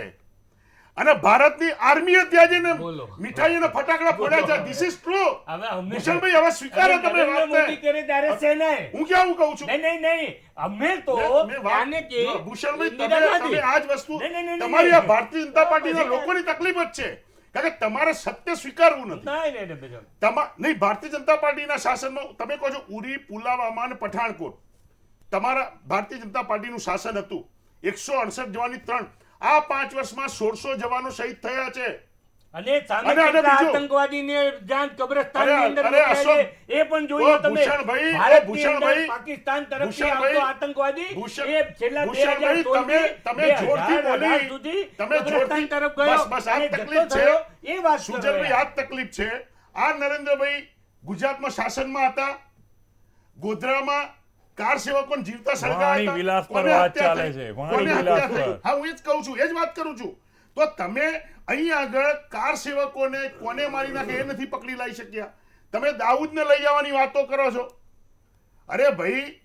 અને ભારતની આર્મીએ ત્યાં જઈને બોલો. મીઠાઈ અને ફટાકડા ફોડ્યા છે. This is true. હવે અમે ભૂષણભાઈ હવે સ્વીકારો તમે નરેન્દ્ર મોદી વાતને. કરે ત્યારે સેનાએ. હું ક્યાં કહું છું? નહીં, અમે તો મેં વાત- આને કે ભૂષણભાઈ ઇન્દિરા તમે ગાંધી. આ જ વસ્તુ નહીં. તમારી આ ભારતીય જનતા પાર્ટીના લોકોની તકલીફ જ છે, કારણ કે તમારે સત્ય સ્વીકારવું નથી. નહીં, બધા. નહીં, ભારતીય જનતા પાર્ટીના શાસનમાં તમે કહો છો ઉરી, પુલાવામાં અને પઠાણકોટ તમારા ભારતીય જનતા પાર્ટીનું શાસન હતું. 168 જવાની 3 આ 5 વર્ષમાં 1600 જવાનો શહીદ થયા છે. અને સામે અને કેટલા બીજું. આતંકવાદીને જ્યાં કબ્રસ્તાનની અરે, અંદર અરે, મોકલ્યા છે, અશોક. એ પણ જોયો તમે. ભૂષણભાઈ, ભારતની ભૂષણભાઈ, અંદર પાકિસ્તાન તરફથી ભૂષણભાઈ, આવતો આતંકવાદી ભૂષણ- એ છેલ્લા ભૂષણભાઈ, 2016 તમે જોરથી 2018 બોલી. સુધી તમે કબ્રસ્તાન જોરથી- તરફ ગયો બસ, આ અને તકલીફ જતો છે. થયો, એ વાત કરો સુજલભાઈ, યાર. આ જ તકલીફ છે. આ નરેન્દ્રભાઈ ગુજરાતમાં શાસનમાં હતા, ગોધરામાં કાર સેવકોને જીવતા સળગાવ્યા વાણી હતા. વિલાસ પર કોને વાત હત્યા ચાલે થઈ? છે, વાણી કોને વિલાસ હત્યા થઈ? પર. હા, હું એ જ કહું છું, એ જ વાત કરું છું. તો તમે અહીં આગળ કાર સેવકોને કોને મારી નાખે એ નથી પકડી લાવી શક્યા. તમે દાઉદને લઈ જવાની વાતો કરો છો. અરે ભાઈ,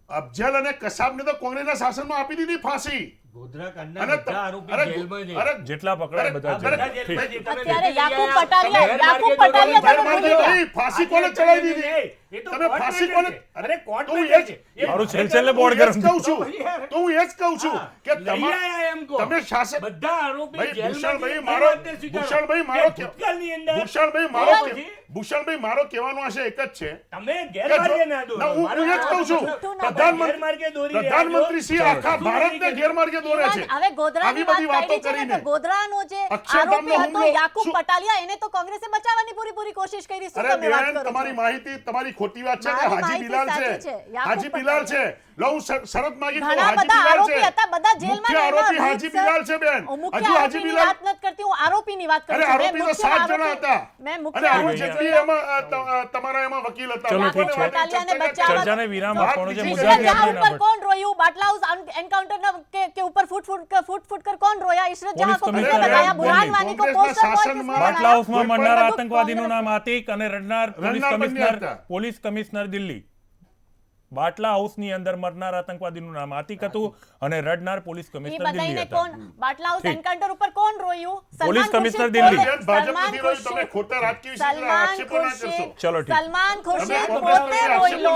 અફજલ અને કસાબને તો કોંગ્રેસના શાસનમાં આપી દીધી ફાંસી. ગોધરા કાંડના અને બધા આરોપી અરે, જેલમાં છે. અરે, જેટલા પકડાય બધા અરે, જેલમાં. બધા ઠીક. જેલમાં છે. તમે અત્યારે નથી યાકુબ ગયા. પટાલિયા- તમે યાકુબ ગેરમાર્ગે પટાલિયા દોરો. તમે ભૂલી ગયા. નહીં, ફાંસી આજે કોને ચડાવી દીધી? એ તો તમે કોર્ટ ફાંસી મેટર કોને? છે. અરે કોર્ટ તો હું મેટર એ જ- છે. એ મારું મેટર છેલ્લે બોર્ડ હું એ જ ગરમ. કહું છું. તો હું એ જ કહું છું કે લઈ આયા એમ કહો. તમે શાસક બધા આરોપી ભાઈ, જેલમાં ભૂષણભાઈ, છે. મારો એ વાતને સ્વીકારો. ભૂષણભાઈ, મારો કે ભૂતકાળની અંદર ભૂષણભાઈ, મારો પછી ભૂષણભાઈ, મારો કહેવાનો આશય એક જ છે તમે કે ગેરમાર્ગે જો- ના દોરો. ના, હું મારો એ જ કહું છું. મતલબ ગેરમાર્ગે પ્રધાનમંત્રી દોરી રહ્યા છો. શ્રી આખા શું ભારતને નથી ગેરમાર્ગે દોરે છે. હવે ગોધરાની આવી બધી વાત વાતો કરી છે ને, કરીને. તો ગોધરાનો જે અક્ષરધામનો આરોપી હતો હુમલો યાકુબ શું- પટાલિયા, એને તો કોંગ્રેસે બચાવવાની પૂરી કોશિશ કરી. શું અરે તમે વાત બેન, કરો તમારી છો? માહિતી તમારી ખોટી વાત છે કે મારી હાજી માહિતી બિલાલ સાચી છે. છે. યાકુબ હાજી બિલાલ છે. લો હું શરત માંગી લઉં, ઘણા હાજી બધા બિલાલ આરોપી છે. હતા, બધા જેલમાં મુખ્ય ને એમાં આરોપી હાજી રીતસર- બિલાલ છે બેન. હું મુખ્ય હજુ હાજી આરોપીની બિલાલ, વાત નથી કરતી, હું આરોપીની વાત કરું અરે છું. મેં આરોપી તો મુખ્ય 7 જણા આરોપી- હતા. મેં અને મુખ્ય અરુણ આરોપી જેટલી એમાં તમારા એમાં વકીલ હતા. ચલો, લોકોને ઠીક છે. વાતે પટાલિયાને ચર્ચા બચાવવા- ચર્ચાને વિરામ વાત આપવાનો છે. બીજી મુદ્દા છે. ક્યાંથી ઇશરત ના જહાં ઉપર કોણ રોયું? બાટલા હાઉસ एनकाउंटर के ऊपर फुट कर कौन रोया? इशरत जहां को पुलिस किसने कमिश्नर बताया? है, बुरहान दिल्ली। वानी को कांग्रेसના पोस्टर बॉय શાસનમાં किसने બાટલા बनाया? હાઉસમાં કોઈ મરનાર પણ આતંકવાદીનું નામ આતિક અને રડનાર પોલીસ રડનાર બંને કમિશનર હતા. Police commissioner Delhi. બાટલા હાઉસની અંદર મરનાર આતંકવાદીનું નામ આતિક હતું અને રડનાર પોલીસ ये કમિશનર દિલ્હી बताइए હતા. कौन बाटला हाउस ठीक। एनकाउंटर ऊपर कौन रोયું? Police Salman commissioner Khurshid Delhi. પોતે- ભાજપ સલમાન નથી રહ્યું, તમે ખુરશીદ- ખોટા રાજકીય વિશે સલમાન આક્ષેપો ના કરશો. ખુરશીદ ચલો, ઠીક. સલમાન ખુરશીદ તમે પોતે રોઈ લો.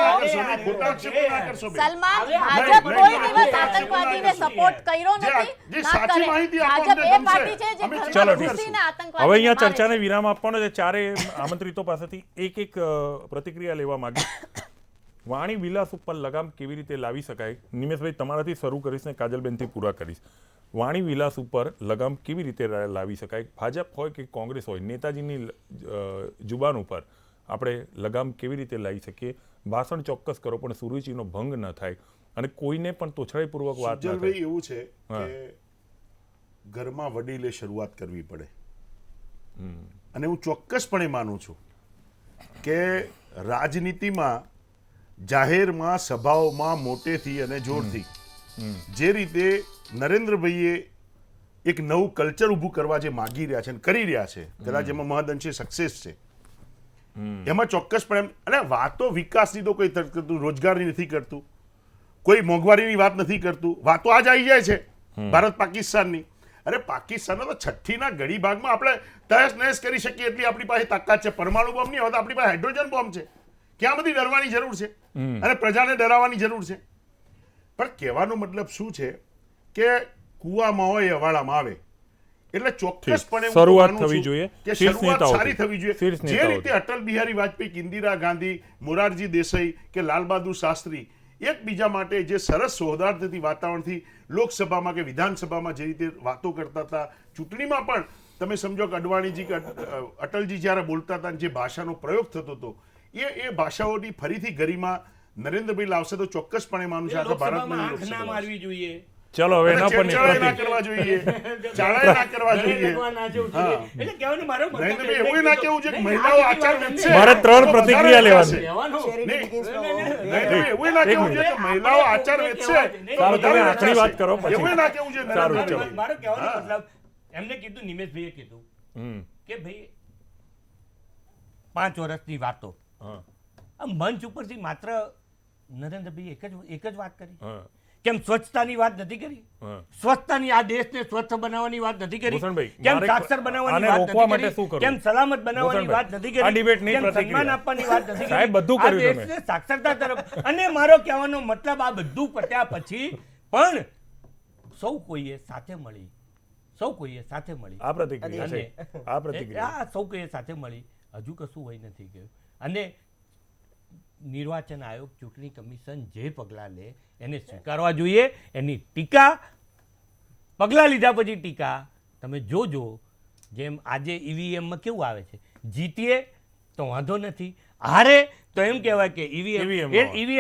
ખોટા આક્ષેપો ના કરશો બેન. સલમાન હવે ભાજપ નહીં, કોઈ નહીં, દિવસ નહીં, આતંકવાદીને નહીં, સપોર્ટ કર્યો જે નથી, ના સાચી કરે. માહિતી આપો ભાજપ અમને એ પાર્ટી ગમશે. છે જે અમે ચલો, ઘરમાં ઠીક. ઘૂસીને હવે આતંકવાદીને અહીંયા મારે ચર્ચાને છે. વિરામ આપવાનો છે. ચારે આમંત્રિતો પાસેથી એક પ્રતિક્રિયા લેવા માંગી. વાણી વિલાસ ઉપર લગામ કેવી રીતે લાવી શકાય? નિમેશભાઈ, તમારાથી શરૂ કરીશ ને કાજલબેનથી પૂરા કરીશ. વાણી વિલાસ ઉપર લગામ કેવી રીતે લાવી શકાય? ભાજપ હોય કે કોંગ્રેસ હોય, નેતાજીની જુબાન ઉપર આપણે લગામ કેવી રીતે લાવી શકીએ? ભાષણ ચોક્કસ કરો પણ સુરુચિનો ભંગ ન થાય અને કોઈને પણ તોછડાઈપૂર્વક વાત ન થાય. સુજલભાઈ, એવું છે કે ઘરમાં વડીલે શરૂઆત કરવી પડે. અને હું ચોક્કસપણે માનું છું કે રાજનીતિમાં જાહેરમાં સભાઓમાં મોટેથી અને જોરથી જે રીતે નરેન્દ્રભાઈએ એક નવું કલ્ચર ઊભું કરવા જે માગી રહ્યા છે અને કરી રહ્યા છે, કદાચ એમાં મહદઅંશે સક્સેસ છે, એમાં ચોક્કસપણે અને વાતો વિકાસની તો કોઈ કરતું, રોજગારની નથી કરતું, કોઈ મોંઘવારીની વાત નથી કરતું. વાતો આજ આવી જાય છે ભારત પાકિસ્તાનની. અરે પાકિસ્તાનનો તો છઠ્ઠીના ગળી ભાગમાં આપણે તહેસ નહેસ કરી શકીએ એટલી આપણી પાસે તાકાત છે. પરમાણુ બોમ્બ નહીં હોતા, આપણી પાસે હાઇડ્રોજન બોમ્બ છે. ક્યાં બધી ડરવાની જરૂર છે અને પ્રજાને ડરાવવાની જરૂર છે? પણ કહેવાનો મતલબ શું છે કે કૂવામાં હોય અવાડામાં આવે. એટલે ચોક્કસપણે હું શરૂઆત માનું થવી છું જોઈએ. કે શીર્ષ શરૂઆત નેતાઓથી. સારી થવી જોઈએ. શીર્ષ જે નેતાઓથી. રીતે અટલ બિહારી વાજપેયી, ઇન્દિરા ગાંધી, મોરારજી દેસાઈ કે લાલ બહાદુર શાસ્ત્રી એકબીજા માટે જે સરસ સૌહાર્દથી વાતાવરણથી લોકસભામાં કે વિધાનસભામાં જે રીતે વાતો કરતા હતા, ચૂંટણીમાં પણ તમે સમજો કે અડવાણીજી કે અટલજી જ્યારે બોલતા હતા જે ભાષાનો પ્રયોગ થતો હતો, એ ભાષાઓની ફરીથી ગરિમા નરેન્દ્રભાઈ લાવશે તો ચોક્કસપણે માનું છે આખા ભારતમાં લોકસભામાં આંખ ના મારવી જોઈએ. ચલો હવે એના પર ચાળાએ ના પ્રતિક. કરવા જોઈએ, ચાળાએ ના કરવા ગળે જોઈએ. લગવા ના જવું જોઈએ. એટલે કહેવાનો મારો મતલબ નરેન્દ્રભાઈ એટલે એવું ના કીધું. કહેવું છે કે નહીં, મહિલાઓ આ આચાર વાત વિશે મારે 3 પ્રતિક્રિયા લેવાની. કહેવાનું. Charity નહીં. begins from નહીં, home. નરેન્દ્રભાઈ એવું ના કહેવું જોઈએ કે મહિલાઓ આચાર વેચશે તો સારું, તમે વધારે આખરી વાત કરો પછી. એવું ના કહેવું જોઈએ સારું, નરેન્દ્રભાઈ. ચલો. મારો કહેવાનો મતલબ એમને કીધું, નિમેશભાઈએ કીધું કે ભાઈ 5 વર્ષની વાતો હા, આ મંચ ઉપરથી માત્ર નરેન્દ્રભાઈ એક જ વાત કરી. હા, કેમ સ્વચ્છતાની વાત નથી કરી? હા. સ્વચ્છતાની, આ દેશને સ્વચ્છ બનાવવાની વાત નથી કરી? ભૂષણભાઈ, કેમ મારે સાક્ષર બનાવવાની આને વાત રોકવા નથી માટે કરી? શું કરવું? કેમ સલામત બનાવવાની ભૂષણભાઈ, વાત નથી કરી? આ ડિબેટ નહીં, કેમ પ્રતિક્રિયા. સન્માન આપવાની વાત નથી કરી? સાહેબ, બધું આ કર્યું તમે. દેશને સાક્ષરતા તરફ. અને મારો કહેવાનો મતલબ આ બધું પત્યા પછી પણ સૌ કોઈએ સાથે મળી આ પ્રતિક્રિયા છે. આ પ્રતિક્રિયા. આ સૌ કોઈએ સાથે મળી હજુ કશું હોય નથી ગયું. અને નિર્વાચન આયોગ, ચૂંટણી કમિશન જે પગલાં લે એને સ્વીકારવા જોઈએ. એની ટીકા, પગલાં લીધા પછી ટીકા તમે જોજો. જેમ આજે ઈવીએમમાં કેવું આવે છે, જીતીએ તો વાંધો નથી, હારે તો એમ કહેવાય કે ઈવીએમ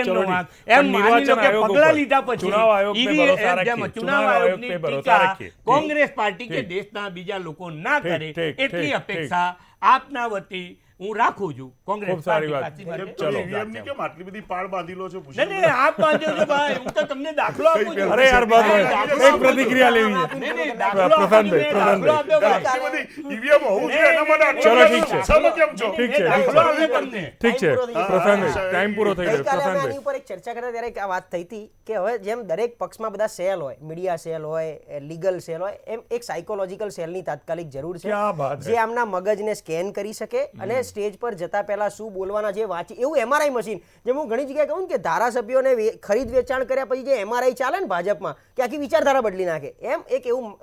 નો ચલો વાંક. ઠીક. એમ પણ માની લો નિર્વાચન કે આયોગ પગલાં ઉપર, લીધા પછી ચુનાવ આયોગને EVM ભરોસા રાખીએ. જેમ ચુનાવ ચુનાવ આયોગની આયોગને ભરોસા ટીકા રાખીએ. કોંગ્રેસ પાર્ટી કે ઠીક. દેશના બીજા લોકો ના ઠીક, કરે ઠીક, એટલી ઠીક, અપેક્ષા આપના વતી હું રાખું છું. કોંગ્રેસ ખૂબ સારી પાર્ટી વાત. પાછી ચલો. માટે EVM ની કેમ આટલી બધી પાળ બાંધી લો છો? નહીં, નહીં, આપ બાંધો છો ભાઈ. હું તો તમને દાખલો આપું છું. અરે યાર, બસ હવે. દાખલો એક આપું પ્રતિક્રિયા છું. લેવી છે. નહીં, નહીં, દાખલો આપું છું. પ્રશાંતભાઈ, દાખલો આપ્યો ભાઈ. આટલી બધી EVM હોવું જોઈએ એના માટે આટલા ચલો, બધા ઠીક છે. ઉત્સાહમાં કેમ છો? ઠીક છે, દાખલો આપ્યો તમને. ઠીક છે. પ્રશાંતભાઈ, ટાઈમ પૂરો થઈ ગયો. ગઈકાલે અમે આની પ્રશાંતભાઈ, ઉપર એક ચર્ચા કરતા ત્યારે એક આ વાત થઈ હતી કે હવે જેમ દરેક પક્ષમાં બધા સેલ હોય, મીડિયા સેલ હોય, લીગલ સેલ હોય, એમ એક સાયકોલોજીકલ સેલની તાત્કાલિક જરૂર છે ક્યાં વાત જે આમના મગજને સ્કેન કરી શકે અને સ્ટેજ પર જતા પહેલા શું બોલવાના જે વાંચી, એવું MRI મશીન, જે હું ઘણી જગ્યાએ કહું ને કે ધારાસભ્યોને ખરીદ વેચાણ કર્યા પછી જે MRI ચાલે ને ભાજપમાં, કે આખી વિચારધારા બદલી નાખે, એમ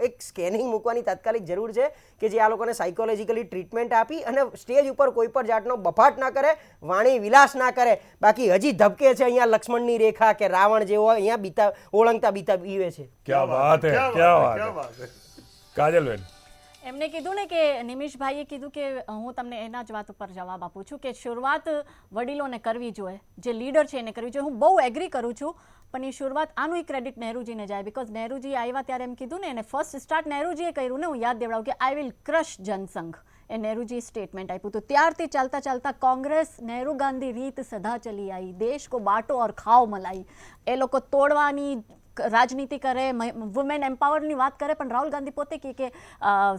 એક સ્કેનિંગ મૂકવાની તાત્કાલિક જરૂર છે કે જે આ લોકોને સાયકોલોજીકલી ટ્રીટમેન્ટ આપી અને સ્ટેજ ઉપર કોઈ પણ જાતનો બફાટ ના કરે, વાણી વિલાસ ના કરે. બાકી હજી ધબકે છે અહીંયા લક્ષ્મણની રેખા કે રાવણ જેવો અહીંયા બીતા ઓળંગતા બીતા બીવે છે. ક્યા વાત હે, ક્યા વાત હે. કાજલબેન, એમને કીધું ને કે નિમિષભાઈએ કીધું કે હું તમને એના જ વાત ઉપર જવાબ આપું છું કે શરૂઆત વડીલોને કરવી જોઈએ, જે લીડર છે એને કરવી જોઈએ. હું બહુ એગ્રી કરું છું, પણ એ શરૂઆત આનું ક્રેડિટ નહેરુજીને જાય, બિકોઝ નહેરુજી આવ્યા ત્યારે એમ કીધું ને, એને ફર્સ્ટ સ્ટાર્ટ નહેરુજીએ કર્યું ને, હું યાદ દેવડાવું કે આઈ વિલ ક્રશ જનસંઘ, એ નહેરુજી સ્ટેટમેન્ટ આપ્યું હતું. ત્યારથી ચાલતા ચાલતા કોંગ્રેસ નહેરુ ગાંધી રીત સદા ચલી आई, देश को बांटो और खाओ मलाई. એ લોકો તોડવાની राजनीति करे, वुमेन एम्पावरनी बात करे, पर राहुल गांधी पोते कि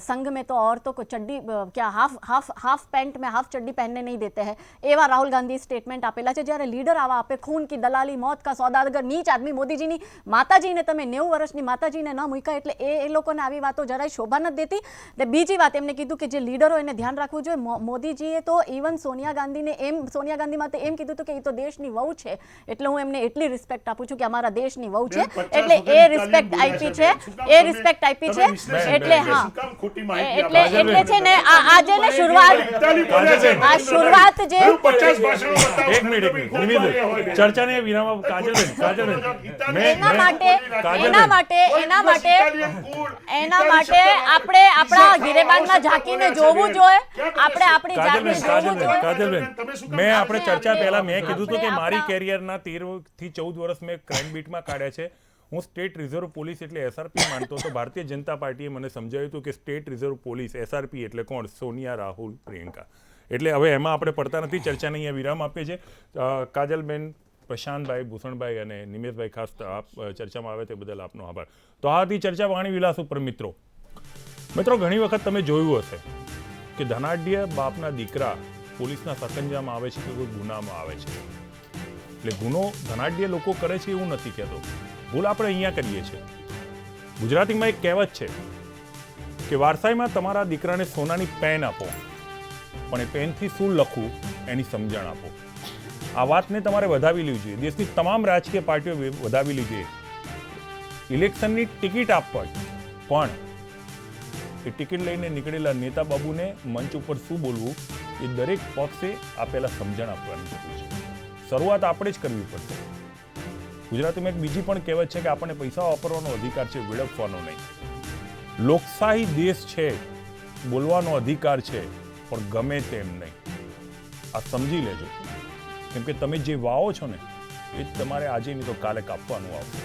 संघ में तो औरतों को चड्डी क्या हाफ पैंट में हाफ चड्डी पहनने नहीं देते हैं, एवा राहुल गांधी स्टेटमेंट आपेला છે. જ્યારે લીડર આવા આપે, ખૂન કી દલાલી, મોત કા સોદાગર, નીચ આદમી, મોદીજીની માતાજીને તમે 90 વર્ષની માતાજીને ન મૂક્યા, એટલે એ લોકોને આવી વાતો જરાય શોભા નથી દેતી. એટલે બીજી વાત એમને કીધું કે જે લીડરો એને ધ્યાન રાખવું જોઈએ. મોદીજીએ તો ઇવન સોનિયા ગાંધીને સોનિયા ગાંધી માટે એમ કીધું હતું કે એ તો દેશની વહુ છે, એટલે હું એમને એટલી રિસ્પેક્ટ આપું છું કે અમારા દેશની વહુ છે, એટલે એ રિસ્પેક્ટ આપી છે, એ રિસ્પેક્ટ આપી છે. એટલે હા, એટલે છે ને આજે ને શરૂઆત જે એક મિનિટ ચર્ચાને વિરામ. કાજલબેન, એના માટે આપણે આપણા ગિરેબાનમાં ઝાંકીને જોવું જોઈએ, આપણે આપણી જાતને જોવું જોઈએ. કાજલબેન, મેં આપણે ચર્ચા પહેલા મેં કીધું હતું કે મારી કેરિયરના 13 થી 14 વર્ષ મેં ક્રાઇમ બીટમાં કાઢ્યા છે. હું સ્ટેટ રિઝર્વ પોલીસ એટલે SRP માનતો હતો. ભારતીય જનતા પાર્ટીએ મને સમજાવ્યું હતું કે સ્ટેટ રિઝર્વ પોલીસ SRP એટલે કોણ? સોનિયા, રાહુલ, પ્રિયંકા. એટલે હવે એમાં આપણે પડતા નથી. ચર્ચાને અહીંયા વિરામ આપીએ છીએ. કાજલબેન, પ્રશાંતભાઈ, ભૂષણભાઈ અને નિમેશભાઈ, ખાસ આપ ચર્ચામાં આવે તે બદલ આપનો આભાર. તો આ હતી ચર્ચા વાણી વિલાસ ઉપર. મિત્રો, ઘણી વખત તમે જોયું હશે કે ધનાઢ્ય બાપના દીકરા પોલીસના સકંજામાં આવે છે કે કોઈ ગુનામાં આવે છે. એટલે ગુનો ધનાઢ્ય લોકો કરે છે એવું નથી કહેતો, ભૂલ આપણે અહીંયા કરીએ છીએ. ગુજરાતીમાં એક કહેવત છે કે વારસાઈમાં તમારા દીકરાને સોનાની પેન આપો, પણ એ પેનથી શું લખવું એની સમજણ આપો. આ વાતને તમારે વધાવી લેવી જોઈએ. દેશની તમામ રાજકીય પાર્ટીઓ વધાવી લેવી જોઈએ. ઇલેક્શનની ટિકિટ આપવા, પણ એ ટિકિટ લઈને નીકળેલા નેતા બાબુને મંચ ઉપર શું બોલવું એ દરેક પક્ષે આપેલા સમજણ આપવાની જરૂર છે. શરૂઆત આપણે જ કરવી પડશે. ગુજરાતીમાં એક બીજી પણ કહેવત છે કે આપણને પૈસા વાપરવાનો અધિકાર છે, વેડફવાનો નહીં. લોકશાહી દેશ છે, બોલવાનો અધિકાર છે, પણ ગમે તેમ નહીં. આ સમજી લેજો, કેમ કે તમે જે વાવો છો ને એ તમારે આજે નહીં તો કાલે કાપવાનું આવશે.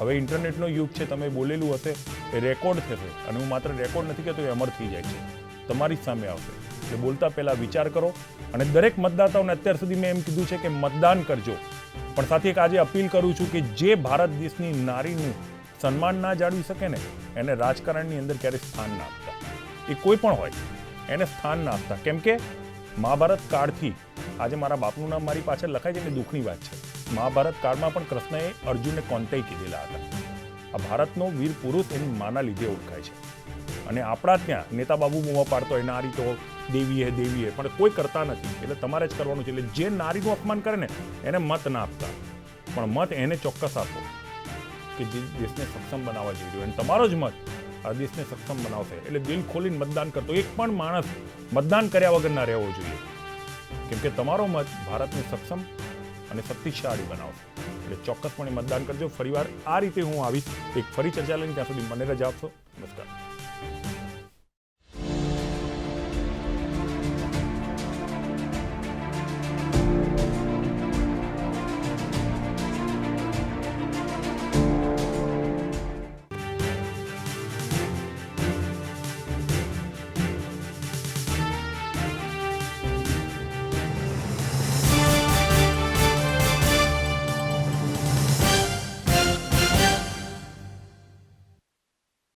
હવે ઇન્ટરનેટનો યુગ છે, તમે બોલેલું હશે એ રેકોર્ડ થશે, અને હું માત્ર રેકોર્ડ નથી કહેતો, એ અમર થઈ જાય છે, તમારી સામે આવશે. એટલે બોલતા પહેલા વિચાર કરો. અને દરેક મતદાતાઓને અત્યાર સુધી મેં એમ કીધું છે કે મતદાન કરજો, પણ સાથે એક આજે અપીલ કરું છું કે જે ભારત દેશની નારીનું સન્માન ના જાળવી શકે ને એને રાજકારણની અંદર ક્યારેય સ્થાન ના આપતા. એ કોઈ પણ હોય એને સ્થાન ના આપતા. કેમ કે મહાભારત કાળથી આજે મારા બાપનું નામ મારી પાછળ લખાય છે, એટલે દુઃખની વાત છે. મહાભારત કાળમાં પણ કૃષ્ણએ અર્જુનને કોન્ટેય કીધેલા હતા. આ ભારતનો વીર પુરુષ એની માના લીધે ઓળખાય છે. અને આપણા ત્યાં નેતા બાબુ મોવા પાડતો હોય નારી તો દેવી હે, પણ કોઈ કરતા નથી. એટલે તમારે જ કરવાનું છે. એટલે જે નારીનું અપમાન કરે ને એને મત ના આપતા, પણ મત એને ચોક્કસ આપો કે જે દેશને સક્ષમ બનાવવા જઈ રહ્યો, અને તમારો જ મત આ દેશને સક્ષમ બનાવશે. એટલે દિલ ખોલીને મતદાન કરતો એક પણ માણસ મતદાન કર્યા વગર ના રહેવો જોઈએ, કેમ કે તમારો મત ભારતને સક્ષમ અને શક્તિશાળી બનાવશે. એટલે ચોક્કસપણે મતદાન કરજો. ફરીવાર આ રીતે હું આવીશ એક ફરી ચર્ચા લઈને. ત્યાં સુધી મને રજા આપશો. નમસ્કાર.